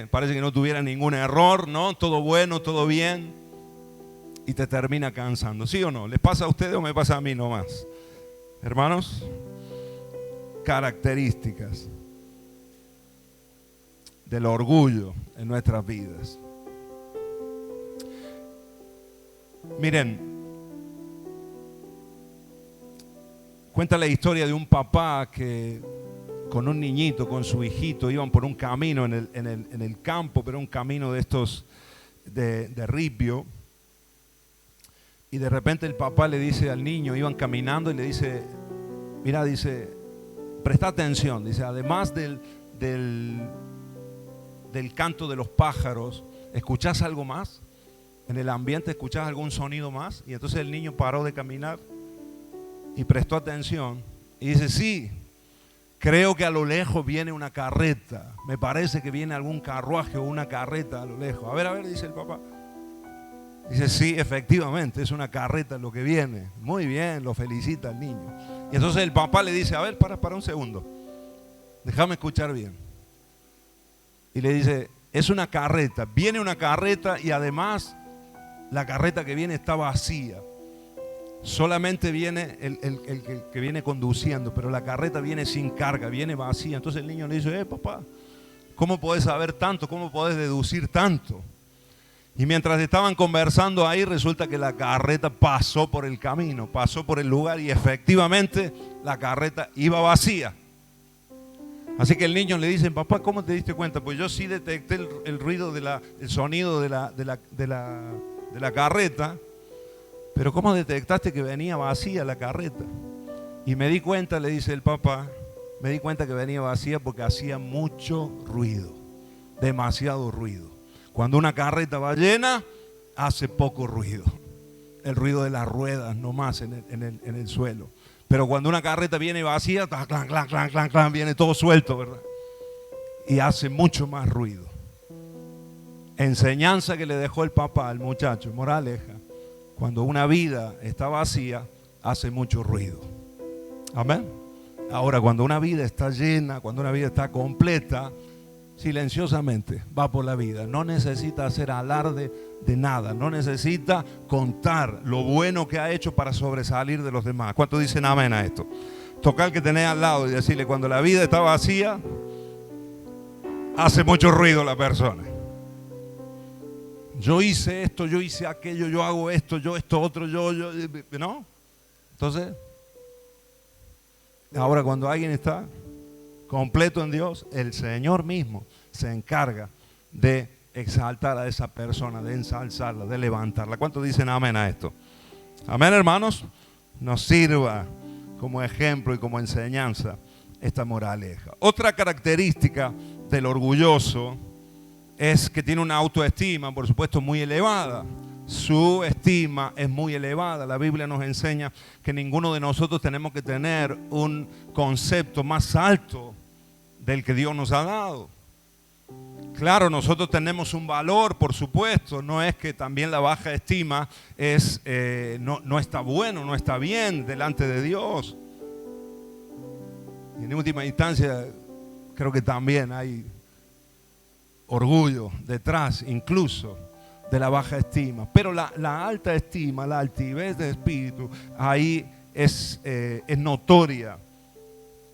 parece que no tuviera ningún error, ¿no? Todo bueno, todo bien. Y te termina cansando, ¿sí o no? ¿Les pasa a ustedes o me pasa a mí nomás? Hermanos, características del orgullo en nuestras vidas. Miren, cuenta la historia de un papá que con un niñito, con su hijito, iban por un camino en el campo, pero un camino de estos de ripio. Y de repente el papá le dice al niño, iban caminando y le dice, mira, dice, presta atención, dice, además del canto de los pájaros, ¿escuchás algo más? En el ambiente, ¿escuchás algún sonido más? Y entonces el niño paró de caminar y prestó atención y dice, sí, creo que a lo lejos viene una carreta, me parece que viene algún carruaje o una carreta a lo lejos. A ver, dice el papá. Dice, sí, efectivamente, es una carreta lo que viene. Muy bien, lo felicita el niño. Y entonces el papá le dice, a ver, para un segundo, déjame escuchar bien. Y le dice, es una carreta, viene una carreta y además la carreta que viene está vacía. Solamente viene el que viene conduciendo, pero la carreta viene sin carga, viene vacía. Entonces el niño le dice, papá, ¿cómo podés saber tanto? ¿Cómo podés deducir tanto? Y mientras estaban conversando ahí, resulta que la carreta pasó por el camino, pasó por el lugar y efectivamente la carreta iba vacía. Así que el niño le dice, papá, ¿cómo te diste cuenta? Pues yo sí detecté el ruido, el sonido de la carreta, pero ¿cómo detectaste que venía vacía la carreta? Y me di cuenta, le dice el papá, me di cuenta que venía vacía porque hacía mucho ruido, demasiado ruido. Cuando una carreta va llena, hace poco ruido. El ruido de las ruedas nomás en el suelo. Pero cuando una carreta viene vacía, clan, clan, clan, clan, clan, viene todo suelto, ¿verdad? Y hace mucho más ruido. Enseñanza que le dejó el papá al muchacho, moraleja. Cuando una vida está vacía, hace mucho ruido. Amén. Ahora, cuando una vida está llena, cuando una vida está completa, silenciosamente va por la vida, no necesita hacer alarde de nada, no necesita contar lo bueno que ha hecho para sobresalir de los demás. ¿Cuántos dicen amén a esto? Tocar que tenés al lado y decirle, cuando la vida está vacía, hace mucho ruido la persona. Yo hice esto, yo hice aquello, yo hago esto, yo esto otro, yo, ¿no? Entonces, ahora cuando alguien está completo en Dios, el Señor mismo se encarga de exaltar a esa persona, de ensalzarla, de levantarla. ¿Cuántos dicen amén a esto? Amén, hermanos. Nos sirva como ejemplo y como enseñanza esta moraleja. Otra característica del orgulloso es que tiene una autoestima, por supuesto, muy elevada. Su estima es muy elevada. La Biblia nos enseña que ninguno de nosotros tenemos que tener un concepto más alto del que Dios nos ha dado. Claro, nosotros tenemos un valor, por supuesto. No es que también la baja estima no está bueno, no está bien delante de Dios. Y en última instancia, creo que también hay orgullo detrás, incluso, de la baja estima. Pero la alta estima, la altivez de espíritu, ahí es notoria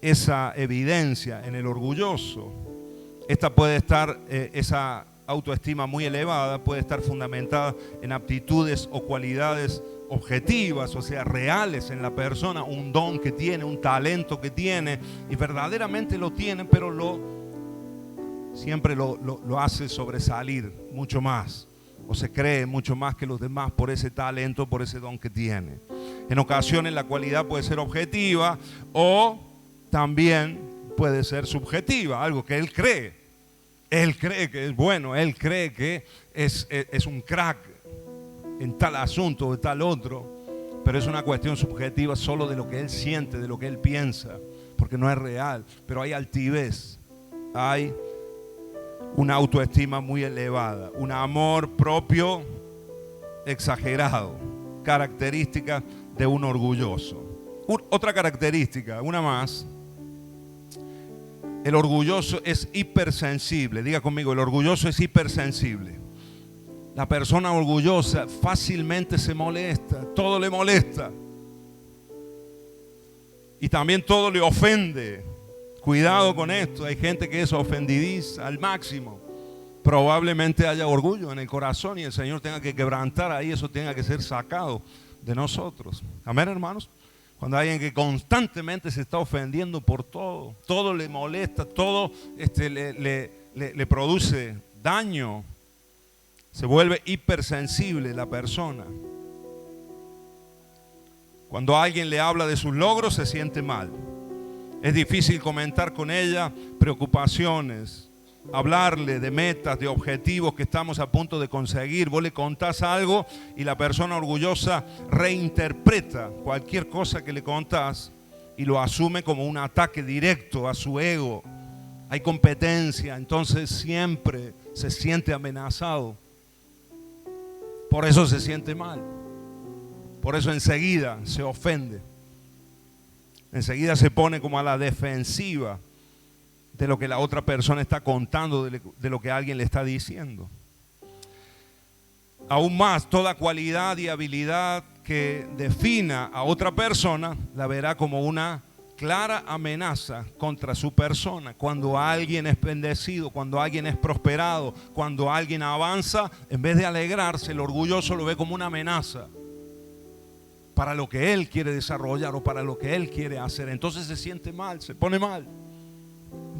esa evidencia en el orgulloso. Esta puede estar, esa autoestima muy elevada puede estar fundamentada en aptitudes o cualidades objetivas, o sea, reales en la persona, un don que tiene, un talento que tiene, y verdaderamente lo tiene, pero siempre lo hace sobresalir mucho más, o se cree mucho más que los demás por ese talento, por ese don que tiene. En ocasiones la cualidad puede ser objetiva o también puede ser subjetiva, algo que él cree. Él cree que es bueno, él cree que es un crack en tal asunto o en tal otro, pero es una cuestión subjetiva solo de lo que él siente, de lo que él piensa, porque no es real. Pero hay altivez, hay una autoestima muy elevada, un amor propio exagerado, característica de un orgulloso. Otra característica, una más: el orgulloso es hipersensible. Diga conmigo, el orgulloso es hipersensible. La persona orgullosa fácilmente se molesta, todo le molesta. Y también todo le ofende. Cuidado con esto, hay gente que es ofendidiza al máximo. Probablemente haya orgullo en el corazón y el Señor tenga que quebrantar ahí, eso tenga que ser sacado de nosotros. Amén, hermanos. Cuando hay alguien que constantemente se está ofendiendo por todo, todo le molesta, todo le produce daño, se vuelve hipersensible la persona. Cuando alguien le habla de sus logros, se siente mal. Es difícil comentar con ella preocupaciones, hablarle de metas, de objetivos que estamos a punto de conseguir. Vos le contás algo y la persona orgullosa reinterpreta cualquier cosa que le contás y lo asume como un ataque directo a su ego. Hay competencia, entonces siempre se siente amenazado. Por eso se siente mal. Por eso enseguida se ofende. Enseguida se pone como a la defensiva de lo que la otra persona está contando, de lo que alguien le está diciendo. Aún más, toda cualidad y habilidad que defina a otra persona la verá como una clara amenaza contra su persona. Cuando alguien es bendecido, cuando alguien es prosperado, cuando alguien avanza, en vez de alegrarse, el orgulloso lo ve como una amenaza para lo que él quiere desarrollar o para lo que él quiere hacer. Entonces se siente mal, se pone mal.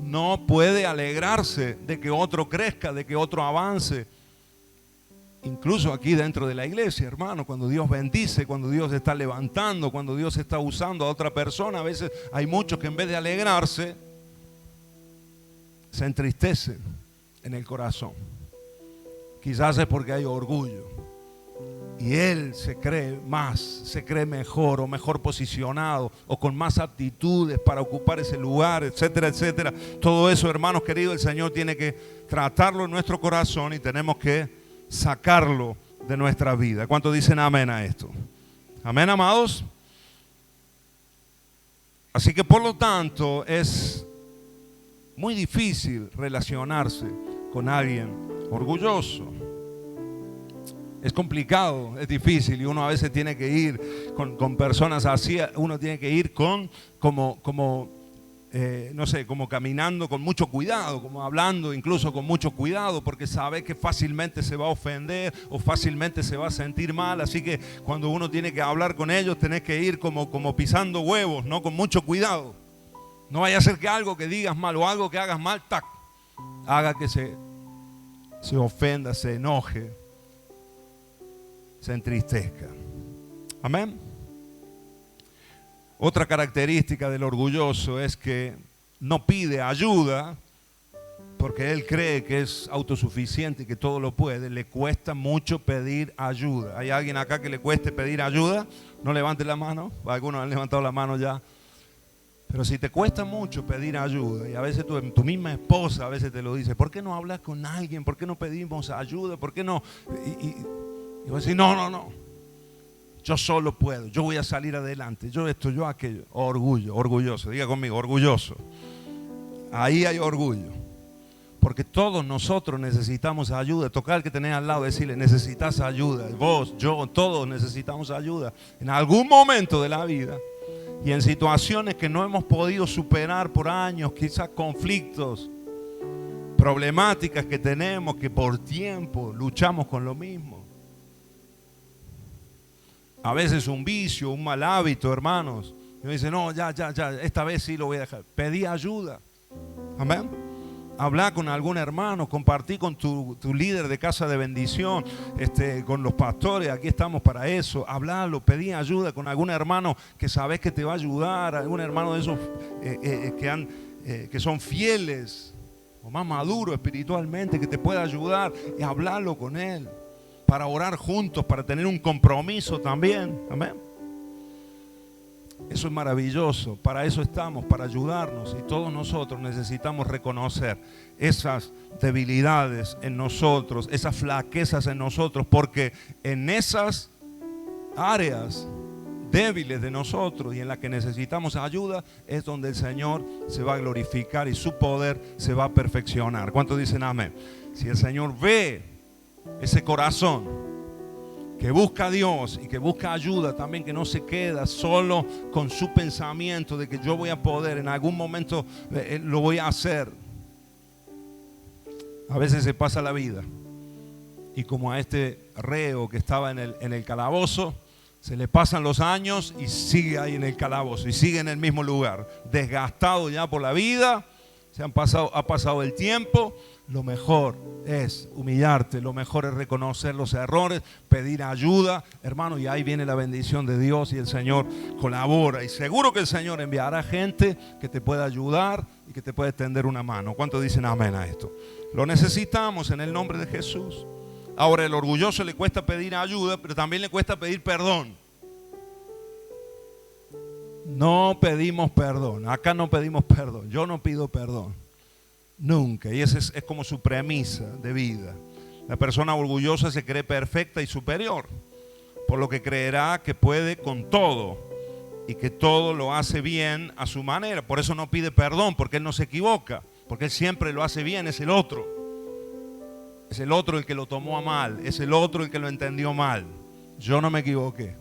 No puede alegrarse de que otro crezca, de que otro avance. Incluso aquí dentro de la iglesia, hermano, cuando Dios bendice, cuando Dios está levantando, cuando Dios está usando a otra persona, a veces hay muchos que en vez de alegrarse, se entristecen en el corazón. Quizás es porque hay orgullo. Y él se cree más, se cree mejor o mejor posicionado o con más aptitudes para ocupar ese lugar, etcétera, etcétera. Todo eso, hermanos queridos, el Señor tiene que tratarlo en nuestro corazón y tenemos que sacarlo de nuestra vida. ¿Cuántos dicen amén a esto? Amén, amados. Así que por lo tanto es muy difícil relacionarse con alguien orgulloso. Es complicado, es difícil y uno a veces tiene que ir con personas así, uno tiene que ir como caminando con mucho cuidado, como hablando incluso con mucho cuidado, porque sabe que fácilmente se va a ofender o fácilmente se va a sentir mal. Así que cuando uno tiene que hablar con ellos, tenés que ir como pisando huevos, ¿no? Con mucho cuidado. No vaya a ser que algo que digas mal o algo que hagas mal, tac, haga que se ofenda, se enoje, se entristezca. Amén. Otra característica del orgulloso es que no pide ayuda porque él cree que es autosuficiente y que todo lo puede. Le cuesta mucho pedir ayuda. ¿Hay alguien acá que le cueste pedir ayuda? No levante la mano. Algunos han levantado la mano ya. Pero si te cuesta mucho pedir ayuda, y a veces tu misma esposa a veces te lo dice, ¿por qué no hablas con alguien? ¿Por qué no pedimos ayuda? ¿Por qué no? Y vos decís, no, yo solo puedo, yo voy a salir adelante, yo esto, yo aquello. Orgulloso, diga conmigo, orgulloso. Ahí hay orgullo, porque todos nosotros necesitamos ayuda. Tocar al que tenés al lado, decirle, necesitas ayuda. Vos, yo, todos necesitamos ayuda en algún momento de la vida y en situaciones que no hemos podido superar por años, quizás conflictos, problemáticas que tenemos, que por tiempo luchamos con lo mismo. A veces un vicio, un mal hábito, hermanos. Y uno dice, no, ya, esta vez sí lo voy a dejar. Pedí ayuda. Amén. Hablar con algún hermano, compartir con tu líder de casa de bendición, con los pastores, aquí estamos para eso. Hablarlo, pedir ayuda con algún hermano que sabes que te va a ayudar, algún hermano de esos que son fieles o más maduros espiritualmente, que te pueda ayudar, y hablarlo con él, para orar juntos, para tener un compromiso también. Amén. Eso es maravilloso, para eso estamos, para ayudarnos, y todos nosotros necesitamos reconocer esas debilidades en nosotros, esas flaquezas en nosotros, porque en esas áreas débiles de nosotros y en las que necesitamos ayuda es donde el Señor se va a glorificar y su poder se va a perfeccionar. ¿Cuántos dicen amén? Si el Señor ve ese corazón que busca a Dios y que busca ayuda también, que no se queda solo con su pensamiento de que yo voy a poder, en algún momento lo voy a hacer. A veces se pasa la vida y como a este reo que estaba en el calabozo, se le pasan los años y sigue ahí en el calabozo y sigue en el mismo lugar, desgastado ya por la vida. Ha pasado el tiempo. Lo mejor es humillarte, lo mejor es reconocer los errores, pedir ayuda, hermano, y ahí viene la bendición de Dios y el Señor colabora. Y seguro que el Señor enviará gente que te pueda ayudar y que te pueda extender una mano. ¿Cuántos dicen amén a esto? Lo necesitamos en el nombre de Jesús. Ahora, el orgulloso le cuesta pedir ayuda, pero también le cuesta pedir perdón. No pedimos perdón, acá no pedimos perdón, yo no pido perdón, nunca, y esa es como su premisa de vida. La persona orgullosa se cree perfecta y superior, por lo que creerá que puede con todo y que todo lo hace bien a su manera. Por eso no pide perdón, porque él no se equivoca, porque él siempre lo hace bien. Es el otro el que lo tomó a mal, es el otro el que lo entendió mal. Yo no me equivoqué.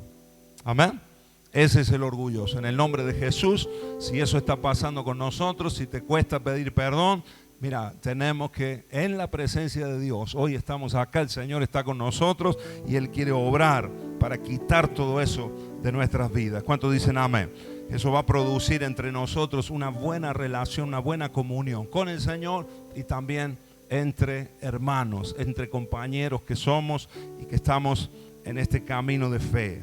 Amén. Ese es el orgulloso. En el nombre de Jesús, si eso está pasando con nosotros, si te cuesta pedir perdón, mira, tenemos que, en la presencia de Dios, hoy estamos acá, el Señor está con nosotros y Él quiere obrar para quitar todo eso de nuestras vidas. ¿Cuántos dicen amén? Eso va a producir entre nosotros una buena relación, una buena comunión con el Señor y también entre hermanos, entre compañeros que somos y que estamos en este camino de fe.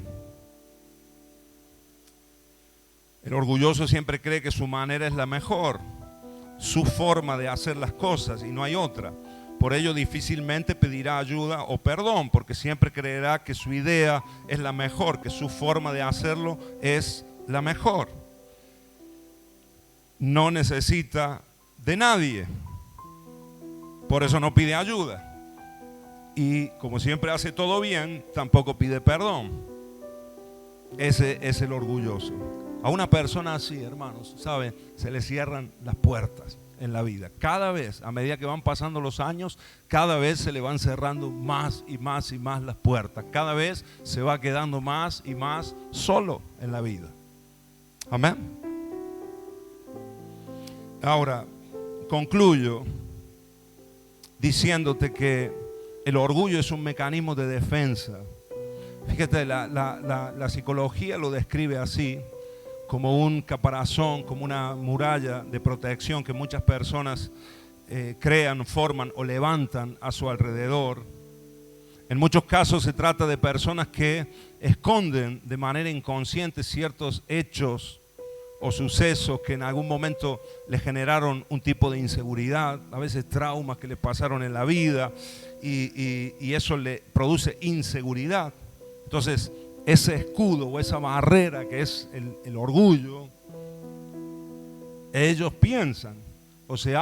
El orgulloso siempre cree que su manera es la mejor, su forma de hacer las cosas y no hay otra. Por ello difícilmente pedirá ayuda o perdón, porque siempre creerá que su idea es la mejor, que su forma de hacerlo es la mejor. No necesita de nadie, por eso no pide ayuda. Y como siempre hace todo bien, tampoco pide perdón. Ese es el orgulloso. A una persona así, hermanos, ¿saben? Se le cierran las puertas en la vida. Cada vez, a medida que van pasando los años, cada vez se le van cerrando más y más y más las puertas. Cada vez se va quedando más y más solo en la vida. Amén. Ahora, concluyo diciéndote que el orgullo es un mecanismo de defensa. Fíjate, la psicología lo describe así, como un caparazón, como una muralla de protección que muchas personas crean, forman o levantan a su alrededor. En muchos casos se trata de personas que esconden de manera inconsciente ciertos hechos o sucesos que en algún momento les generaron un tipo de inseguridad, a veces traumas que les pasaron en la vida y eso le produce inseguridad. Entonces, ese escudo o esa barrera que es el orgullo, ellos piensan o se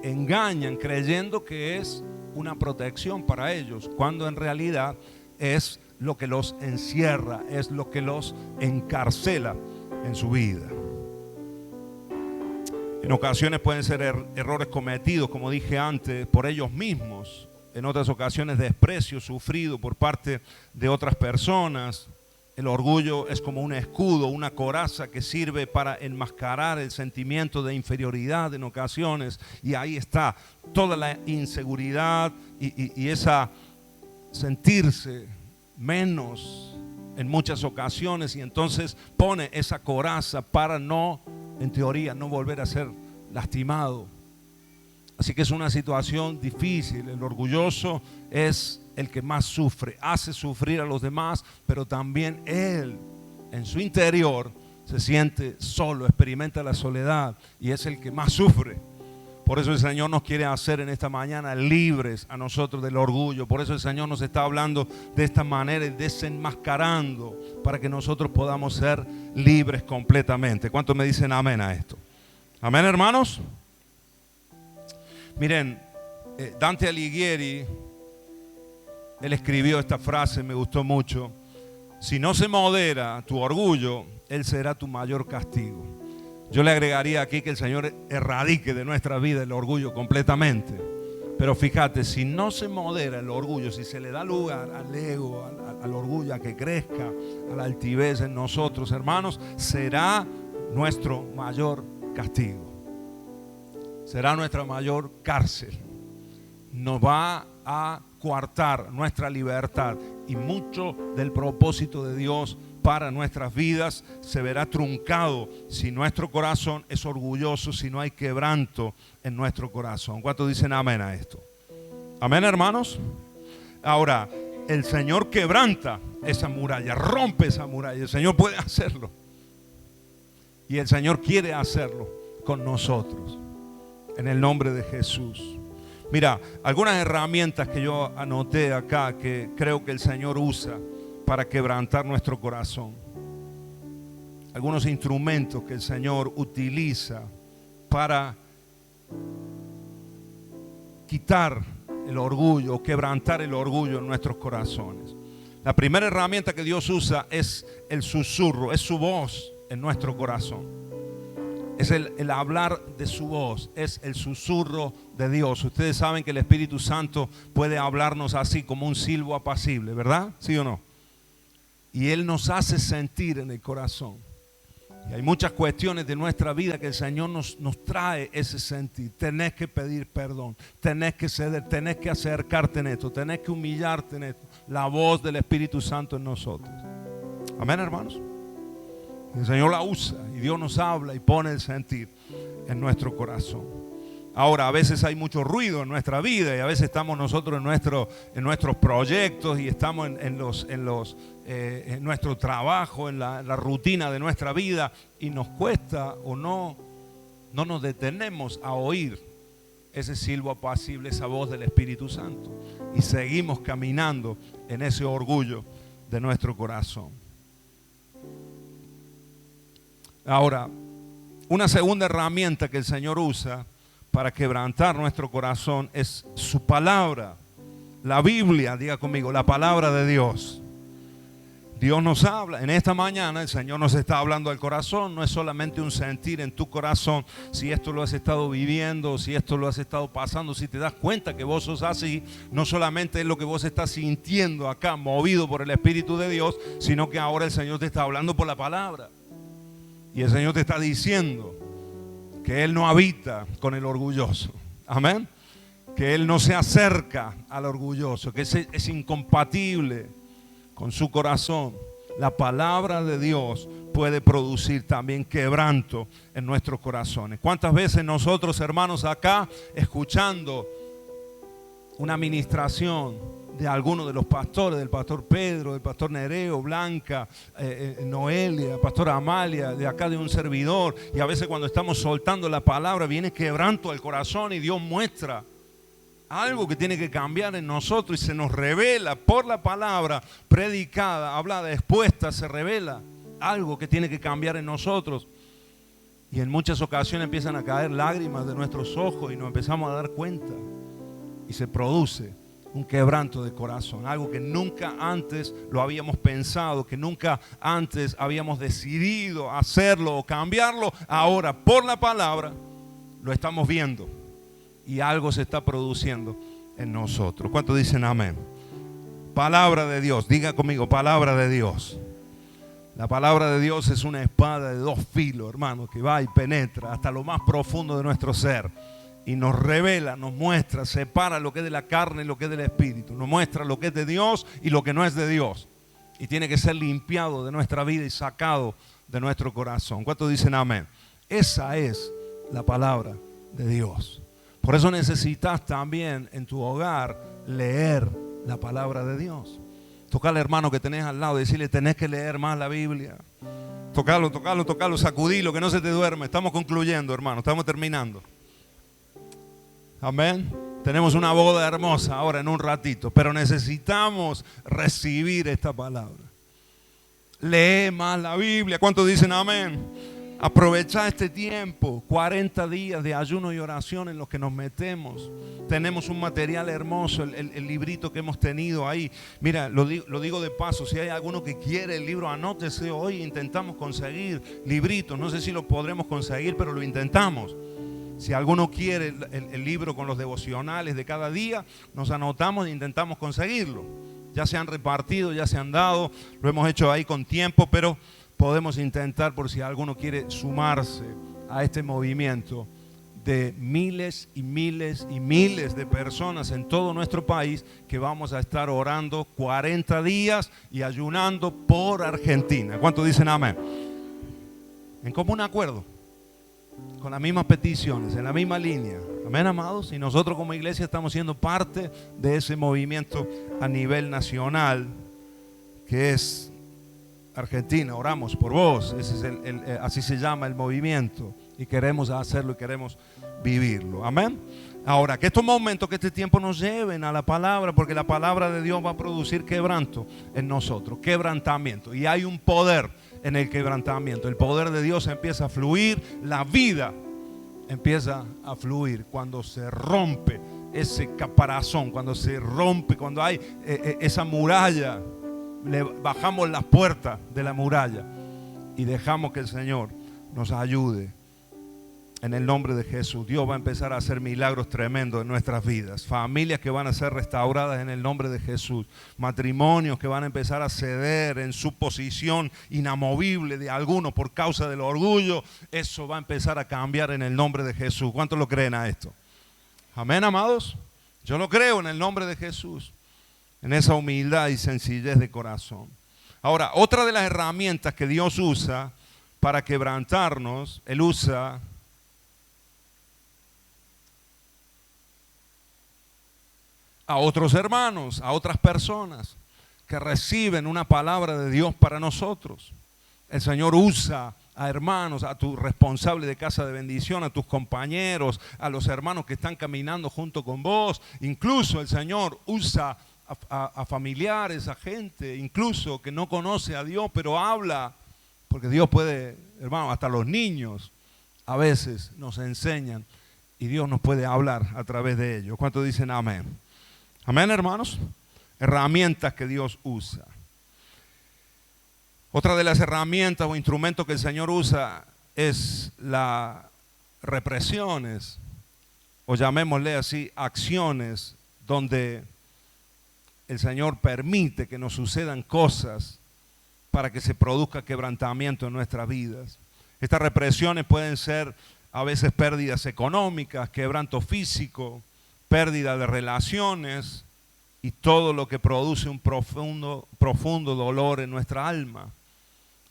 engañan creyendo que es una protección para ellos, cuando en realidad es lo que los encierra, es lo que los encarcela en su vida. En ocasiones pueden ser errores cometidos, como dije antes, por ellos mismos. En otras ocasiones desprecio sufrido por parte de otras personas. El orgullo es como un escudo, una coraza que sirve para enmascarar el sentimiento de inferioridad en ocasiones. Y ahí está toda la inseguridad y esa sentirse menos en muchas ocasiones. Y entonces pone esa coraza para no, en teoría, no volver a ser lastimado. Así que es una situación difícil. El orgulloso es el que más sufre, hace sufrir a los demás, pero también él en su interior se siente solo, experimenta la soledad y es el que más sufre. Por eso el Señor nos quiere hacer en esta mañana libres a nosotros del orgullo. Por eso el Señor nos está hablando de esta manera y desenmascarando para que nosotros podamos ser libres completamente. ¿Cuántos me dicen amén a esto? Amén, hermanos. Miren, Dante Alighieri, él escribió esta frase, me gustó mucho. Si no se modera tu orgullo, él será tu mayor castigo. Yo le agregaría aquí que el Señor erradique de nuestra vida el orgullo completamente. Pero fíjate, si no se modera el orgullo, si se le da lugar al ego, al orgullo, a que crezca, a la altivez en nosotros, hermanos, será nuestro mayor castigo. Será nuestra mayor cárcel. Nos va a coartar nuestra libertad y mucho del propósito de Dios para nuestras vidas se verá truncado si nuestro corazón es orgulloso, si no hay quebranto en nuestro corazón. ¿Cuántos dicen amén a esto? Amén, hermanos. Ahora, el Señor quebranta esa muralla, rompe esa muralla. El Señor puede hacerlo y el Señor quiere hacerlo con nosotros en el nombre de Jesús. Mira, algunas herramientas que yo anoté acá que creo que el Señor usa para quebrantar nuestro corazón. Algunos instrumentos que el Señor utiliza para quitar el orgullo, quebrantar el orgullo en nuestros corazones. La primera herramienta que Dios usa es el susurro, es su voz en nuestro corazón. Es el hablar de su voz, es el susurro de Dios. Ustedes saben que el Espíritu Santo puede hablarnos así como un silbo apacible, ¿verdad? ¿Sí o no? Y Él nos hace sentir en el corazón. Y hay muchas cuestiones de nuestra vida que el Señor nos trae ese sentir. Tenés que pedir perdón, tenés que ceder, tenés que acercarte en esto, tenés que humillarte en esto. La voz del Espíritu Santo en nosotros. Amén, hermanos. El Señor la usa y Dios nos habla y pone el sentir en nuestro corazón. Ahora, a veces hay mucho ruido en nuestra vida y a veces estamos nosotros en nuestros proyectos y estamos en nuestro trabajo, en la rutina de nuestra vida y nos cuesta o no nos detenemos a oír ese silbo apacible, esa voz del Espíritu Santo y seguimos caminando en ese orgullo de nuestro corazón. Ahora, una segunda herramienta que el Señor usa para quebrantar nuestro corazón es su palabra, la Biblia. Diga conmigo, la palabra de Dios. Dios nos habla. En esta mañana el Señor nos está hablando al corazón. No es solamente un sentir en tu corazón si esto lo has estado viviendo, si esto lo has estado pasando, si te das cuenta que vos sos así. No solamente es lo que vos estás sintiendo acá, movido por el Espíritu de Dios, sino que ahora el Señor te está hablando por la palabra. Y el Señor te está diciendo que Él no habita con el orgulloso. Amén. Que Él no se acerca al orgulloso, que es incompatible con su corazón. La palabra de Dios puede producir también quebranto en nuestros corazones. ¿Cuántas veces nosotros, hermanos, acá escuchando una administración de alguno de los pastores, del pastor Pedro, del pastor Nereo, Blanca, Noelia, pastora Amalia, de acá de un servidor, y a veces cuando estamos soltando la palabra viene quebranto al corazón y Dios muestra algo que tiene que cambiar en nosotros y se nos revela por la palabra predicada, hablada, expuesta, se revela algo que tiene que cambiar en nosotros. Y en muchas ocasiones empiezan a caer lágrimas de nuestros ojos y nos empezamos a dar cuenta y se produce un quebranto de corazón, algo que nunca antes lo habíamos pensado, que nunca antes habíamos decidido hacerlo o cambiarlo. Ahora por la palabra lo estamos viendo y algo se está produciendo en nosotros. ¿Cuántos dicen amén? Palabra de Dios, diga conmigo, palabra de Dios. La palabra de Dios es una espada de dos filos, hermano, que va y penetra hasta lo más profundo de nuestro ser. Y nos revela, nos muestra, separa lo que es de la carne y lo que es del Espíritu. Nos muestra lo que es de Dios y lo que no es de Dios. Y tiene que ser limpiado de nuestra vida y sacado de nuestro corazón. ¿Cuántos dicen amén? Esa es la palabra de Dios. Por eso necesitas también en tu hogar leer la palabra de Dios. Tocar al hermano que tenés al lado y decirle: tenés que leer más la Biblia. Tocarlo, sacudilo, que no se te duerme. Estamos concluyendo, hermano, estamos terminando. Amén. Tenemos una boda hermosa ahora en un ratito, pero necesitamos recibir esta palabra. Lee más la Biblia. ¿Cuántos dicen amén? Aprovecha este tiempo, 40 días de ayuno y oración en los que nos metemos. Tenemos un material hermoso, el librito que hemos tenido ahí. Mira, lo digo de paso, si hay alguno que quiere el libro, anótese hoy. Intentamos conseguir libritos, no sé si lo podremos conseguir, pero lo intentamos. Si alguno quiere el libro con los devocionales de cada día, nos anotamos e intentamos conseguirlo. Ya se han repartido, ya se han dado, lo hemos hecho ahí con tiempo, pero podemos intentar por si alguno quiere sumarse a este movimiento de miles y miles y miles de personas en todo nuestro país que vamos a estar orando 40 días y ayunando por Argentina. ¿Cuántos dicen amén? En común acuerdo, con las mismas peticiones, en la misma línea. Amén, amados. Y nosotros como iglesia estamos siendo parte de ese movimiento a nivel nacional que es Argentina. Oramos por vos. Ese es así se llama el movimiento. Y queremos hacerlo y queremos vivirlo. Amén. Ahora, que estos momentos, que este tiempo nos lleven a la palabra, porque la palabra de Dios va a producir quebranto en nosotros, quebrantamiento. Y hay un poder en el quebrantamiento. El poder de Dios empieza a fluir, la vida empieza a fluir cuando se rompe ese caparazón, cuando se rompe, cuando hay esa muralla. Le bajamos las puertas de la muralla y dejamos que el Señor nos ayude. En el nombre de Jesús, Dios va a empezar a hacer milagros tremendos en nuestras vidas. Familias que van a ser restauradas en el nombre de Jesús. Matrimonios que van a empezar a ceder en su posición inamovible de algunos por causa del orgullo. Eso va a empezar a cambiar en el nombre de Jesús. ¿Cuántos lo creen a esto? Amén, amados. Yo lo creo en el nombre de Jesús. En esa humildad y sencillez de corazón. Ahora, otra de las herramientas que Dios usa para quebrantarnos, Él usa a otros hermanos, a otras personas que reciben una palabra de Dios para nosotros. El Señor usa a hermanos, a tu responsable de casa de bendición, a tus compañeros, a los hermanos que están caminando junto con vos. Incluso el Señor usa a familiares, a gente, incluso que no conoce a Dios, pero habla, porque Dios puede, hermano, hasta los niños a veces nos enseñan y Dios nos puede hablar a través de ellos. ¿Cuántos dicen amén? Amén, hermanos. Herramientas que Dios usa. Otra de las herramientas o instrumentos que el Señor usa es las represiones, o llamémosle así, acciones donde el Señor permite que nos sucedan cosas para que se produzca quebrantamiento en nuestras vidas. Estas represiones pueden ser a veces pérdidas económicas, quebranto físico, pérdida de relaciones y todo lo que produce un profundo dolor en nuestra alma.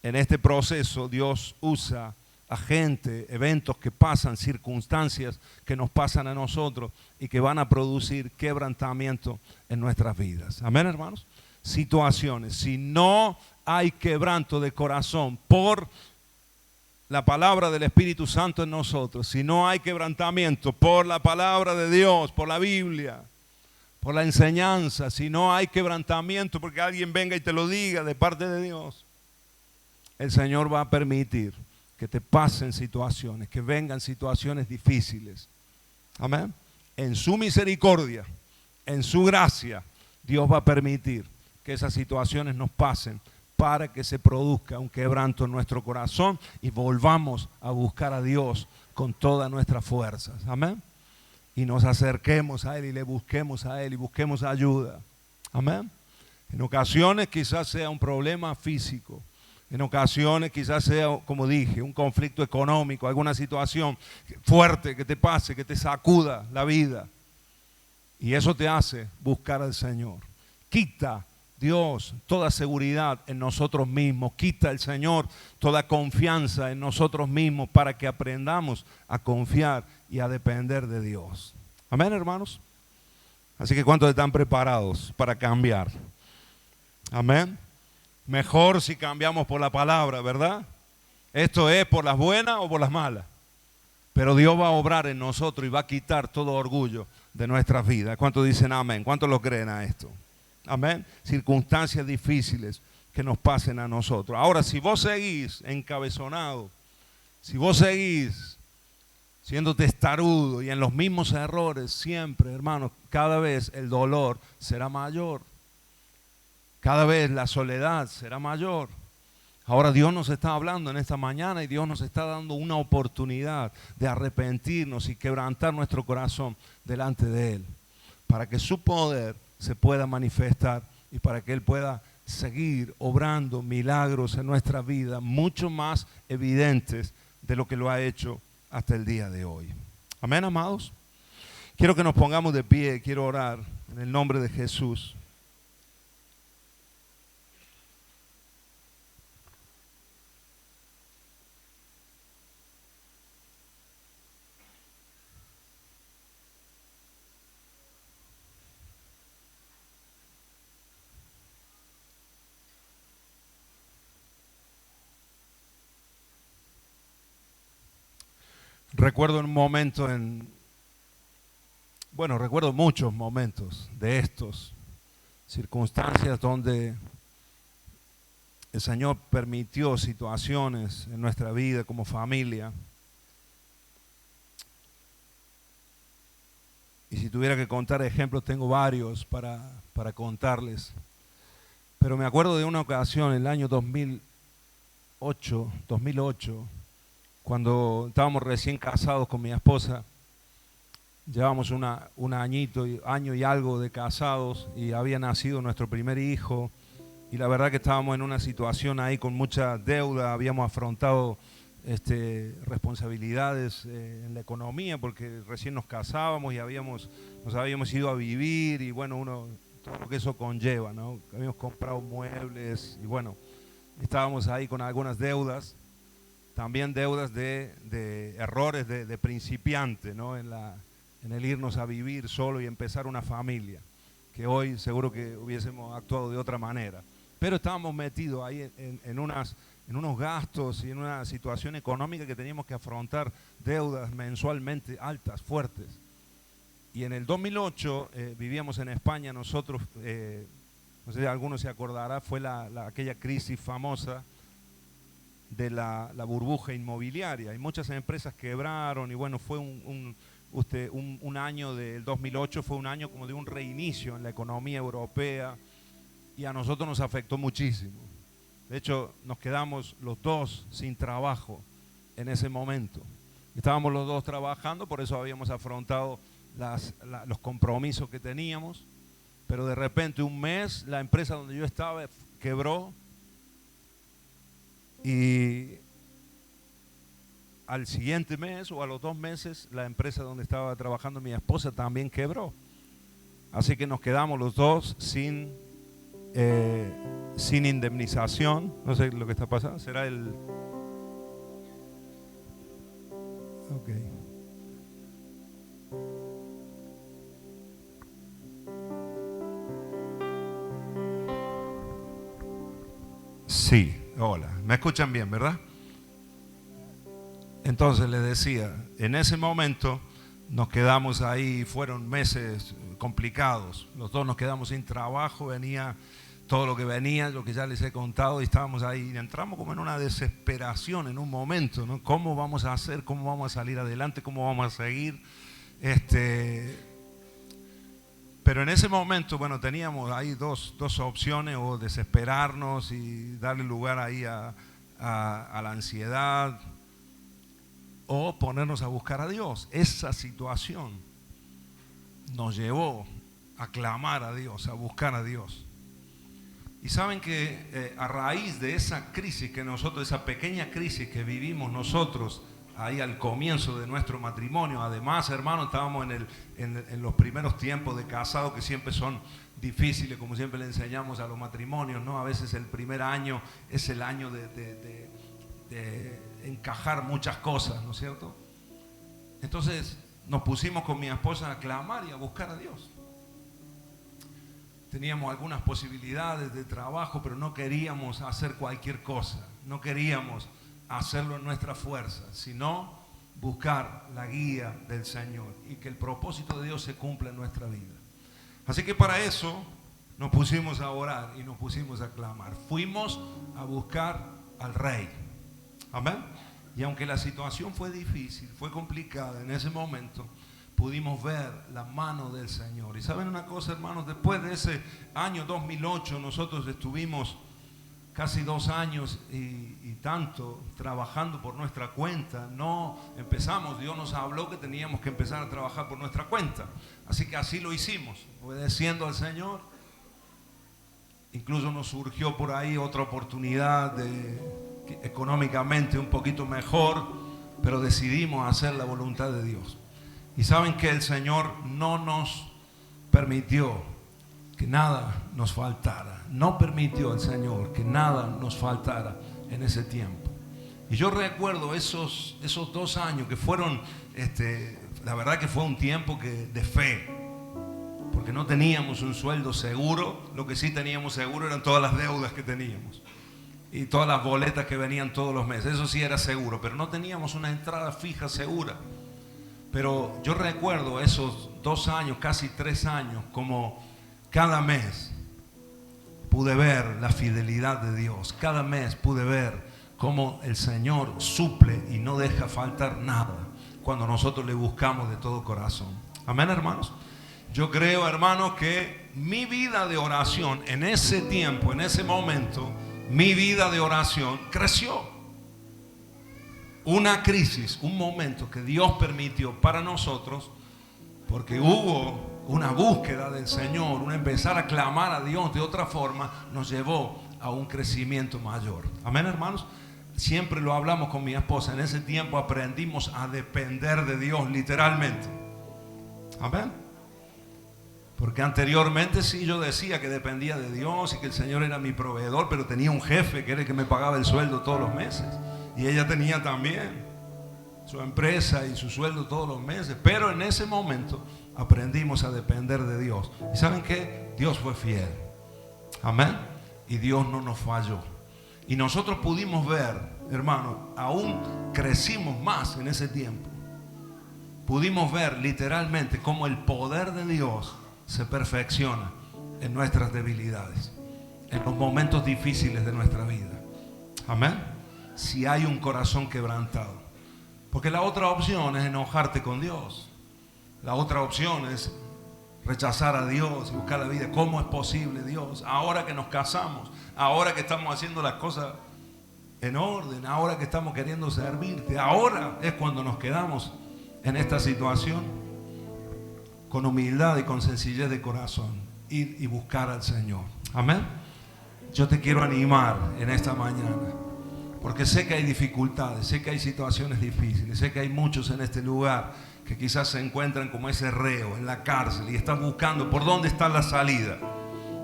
En este proceso Dios usa a gente, eventos que pasan, circunstancias que nos pasan a nosotros y que van a producir quebrantamiento en nuestras vidas. Amén, hermanos. Situaciones. Si no hay quebranto de corazón por la palabra del Espíritu Santo en nosotros, si no hay quebrantamiento por la palabra de Dios, por la Biblia, por la enseñanza, si no hay quebrantamiento porque alguien venga y te lo diga de parte de Dios, el Señor va a permitir que te pasen situaciones, que vengan situaciones difíciles. Amén. En su misericordia, en su gracia, Dios va a permitir que esas situaciones nos pasen para que se produzca un quebranto en nuestro corazón y volvamos a buscar a Dios con todas nuestras fuerzas. Amén. Y nos acerquemos a Él y le busquemos a Él y busquemos ayuda. Amén. En ocasiones quizás sea un problema físico. En ocasiones quizás sea, como dije, un conflicto económico, alguna situación fuerte que te pase, que te sacuda la vida. Y eso te hace buscar al Señor. Quita Dios toda seguridad en nosotros mismos. Quita el Señor toda confianza en nosotros mismos para que aprendamos a confiar y a depender de Dios. Amén, hermanos. Así que ¿cuántos están preparados para cambiar? Amén. Mejor si cambiamos por la palabra, ¿verdad? Esto es por las buenas o por las malas. Pero Dios va a obrar en nosotros y va a quitar todo orgullo de nuestras vidas. ¿Cuántos dicen amén? ¿Cuántos lo creen a esto? Amén. Circunstancias difíciles que nos pasen a nosotros. Ahora, si vos seguís encabezonado, si vos seguís siendo testarudo y en los mismos errores siempre, hermanos, cada vez el dolor será mayor. Cada vez la soledad será mayor. Ahora Dios nos está hablando en esta mañana y Dios nos está dando una oportunidad de arrepentirnos y quebrantar nuestro corazón delante de Él, para que su poder se pueda manifestar y para que Él pueda seguir obrando milagros en nuestra vida, mucho más evidentes de lo que lo ha hecho hasta el día de hoy. Amén, amados. Quiero que nos pongamos de pie, quiero orar en el nombre de Jesús. Recuerdo un momento recuerdo muchos momentos de estos, circunstancias donde el Señor permitió situaciones en nuestra vida como familia. Y si tuviera que contar ejemplos, tengo varios para contarles. Pero me acuerdo de una ocasión, en el año 2008, cuando estábamos recién casados con mi esposa. Llevamos un año y algo de casados y había nacido nuestro primer hijo. Y la verdad que estábamos en una situación ahí con mucha deuda, habíamos afrontado responsabilidades en la economía porque recién nos casábamos y nos habíamos ido a vivir y bueno, todo lo que eso conlleva, ¿no? Habíamos comprado muebles y bueno, estábamos ahí con algunas deudas, también deudas de errores de principiante, ¿no? En el irnos a vivir solo y empezar una familia, que hoy seguro que hubiésemos actuado de otra manera. Pero estábamos metidos ahí en unos gastos y en una situación económica que teníamos que afrontar deudas mensualmente altas, fuertes. Y en el 2008 vivíamos en España nosotros, no sé si alguno se acordará, fue aquella crisis famosa de la burbuja inmobiliaria. Y muchas empresas quebraron y bueno, fue un año del 2008, fue un año como de un reinicio en la economía europea. Y a nosotros nos afectó muchísimo. De hecho, nos quedamos los dos sin trabajo en ese momento. Estábamos los dos trabajando, por eso habíamos afrontado los compromisos que teníamos. Pero de repente, un mes, la empresa donde yo estaba quebró. Y al siguiente mes o a los 2 meses, la empresa donde estaba trabajando mi esposa también quebró. Así que nos quedamos los dos sin indemnización. No sé lo que está pasando. ¿Será el...? Ok. Sí, hola. ¿Me escuchan bien, verdad? Entonces les decía, en ese momento nos quedamos ahí, fueron meses complicados. Los dos nos quedamos sin trabajo, venía todo lo que venía, lo que ya les he contado, y estábamos ahí, y entramos como en una desesperación en un momento, ¿no? ¿Cómo vamos a hacer? ¿Cómo vamos a salir adelante? ¿Cómo vamos a seguir? Pero en ese momento, bueno, teníamos ahí dos opciones: o desesperarnos y darle lugar ahí a la ansiedad, o ponernos a buscar a Dios. Esa situación nos llevó a clamar a Dios, a buscar a Dios. Y saben que a raíz de esa crisis que nosotros, esa pequeña crisis que vivimos nosotros ahí al comienzo de nuestro matrimonio, además, hermano, estábamos en los primeros tiempos de casado, que siempre son difíciles, como siempre le enseñamos a los matrimonios, ¿no? A veces el primer año es el año de encajar muchas cosas, ¿no es cierto? Entonces nos pusimos con mi esposa a clamar y a buscar a Dios. Teníamos algunas posibilidades de trabajo, pero no queríamos hacer cualquier cosa. No queríamos hacerlo en nuestra fuerza, sino buscar la guía del Señor y que el propósito de Dios se cumpla en nuestra vida. Así que para eso nos pusimos a orar y nos pusimos a clamar. Fuimos a buscar al Rey. Amén. Y aunque la situación fue difícil, fue complicada, en ese momento pudimos ver la mano del Señor. Y saben una cosa, hermanos, después de ese año 2008 nosotros estuvimos casi 2 años y tanto trabajando por nuestra cuenta. No empezamos, Dios nos habló que teníamos que empezar a trabajar por nuestra cuenta. Así que así lo hicimos, obedeciendo al Señor. Incluso nos surgió por ahí otra oportunidad económicamente un poquito mejor, pero decidimos hacer la voluntad de Dios. Y saben que el Señor no nos permitió que nada nos faltara. No permitió el Señor que nada nos faltara en ese tiempo. Y yo recuerdo esos 2 años que fueron, la verdad que fue un tiempo de fe. Porque no teníamos un sueldo seguro. Lo que sí teníamos seguro eran todas las deudas que teníamos. Y todas las boletas que venían todos los meses. Eso sí era seguro. Pero no teníamos una entrada fija segura. Pero yo recuerdo esos 2 años, casi 3 años, como cada mes pude ver la fidelidad de Dios. Cada mes pude ver cómo el Señor suple y no deja faltar nada cuando nosotros le buscamos de todo corazón. Amén, hermanos. Yo creo, hermanos, que mi vida de oración en ese tiempo, en ese momento, mi vida de oración creció. Una crisis, un momento que Dios permitió para nosotros, porque hubo una búsqueda del Señor, un empezar a clamar a Dios de otra forma, nos llevó a un crecimiento mayor. Amén, hermanos. Siempre lo hablamos con mi esposa. En ese tiempo aprendimos a depender de Dios, literalmente. Amén. Porque anteriormente sí yo decía que dependía de Dios y que el Señor era mi proveedor, pero tenía un jefe que era el que me pagaba el sueldo todos los meses. Y ella tenía también su empresa y su sueldo todos los meses. Pero en ese momento aprendimos a depender de Dios. ¿Y saben qué? Dios fue fiel. Amén. Y Dios no nos falló. Y nosotros pudimos ver, hermano, aún crecimos más en ese tiempo. Pudimos ver literalmente cómo el poder de Dios se perfecciona en nuestras debilidades, en los momentos difíciles de nuestra vida. Amén. Si hay un corazón quebrantado. Porque la otra opción es enojarte con Dios. La otra opción es rechazar a Dios y buscar la vida. ¿Cómo es posible, Dios? Ahora que nos casamos, ahora que estamos haciendo las cosas en orden, ahora que estamos queriendo servirte, ahora es cuando nos quedamos en esta situación. Con humildad y con sencillez de corazón, ir y buscar al Señor. Amén. Yo te quiero animar en esta mañana, porque sé que hay dificultades, sé que hay situaciones difíciles, sé que hay muchos en este lugar que quizás se encuentran como ese reo en la cárcel y están buscando por dónde está la salida.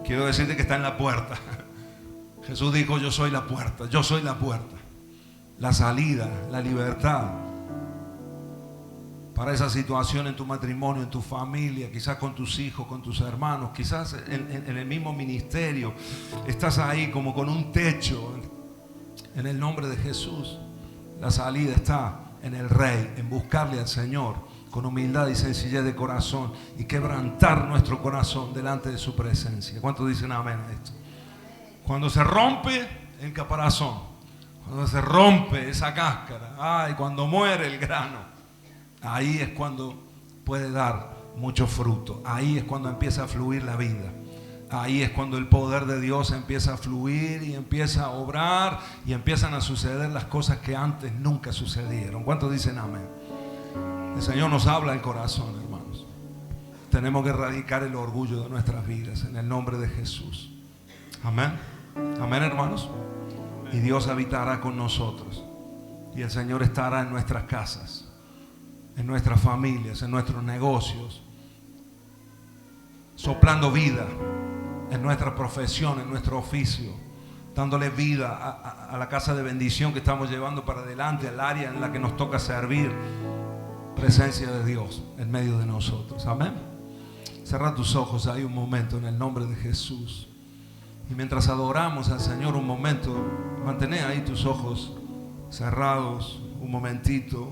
Quiero decirte que está en la puerta. Jesús dijo: yo soy la puerta, yo soy la puerta. La salida, la libertad para esa situación en tu matrimonio, en tu familia, quizás con tus hijos, con tus hermanos, quizás en el mismo ministerio. Estás ahí como con un techo. En el nombre de Jesús, la salida está en el Rey, en buscarle al Señor con humildad y sencillez de corazón y quebrantar nuestro corazón delante de su presencia. ¿Cuántos dicen amén a esto? Cuando se rompe el caparazón, cuando se rompe esa cáscara, cuando muere el grano, ahí es cuando puede dar mucho fruto. Ahí es cuando empieza a fluir la vida. Ahí es cuando el poder de Dios empieza a fluir y empieza a obrar y empiezan a suceder las cosas que antes nunca sucedieron. ¿Cuántos dicen amén? El Señor nos habla el corazón, hermanos. Tenemos que erradicar el orgullo de nuestras vidas en el nombre de Jesús. Amén. Amén, hermanos. Y Dios habitará con nosotros. Y el Señor estará en nuestras casas, en nuestras familias, en nuestros negocios, soplando vida en nuestra profesión, en nuestro oficio, dándole vida a la casa de bendición que estamos llevando para adelante, al área en la que nos toca servir. presencia de Dios en medio de nosotros. Amén. Cerra tus ojos ahí un momento en el nombre de Jesús. Y mientras adoramos al Señor un momento, mantén ahí tus ojos cerrados un momentito.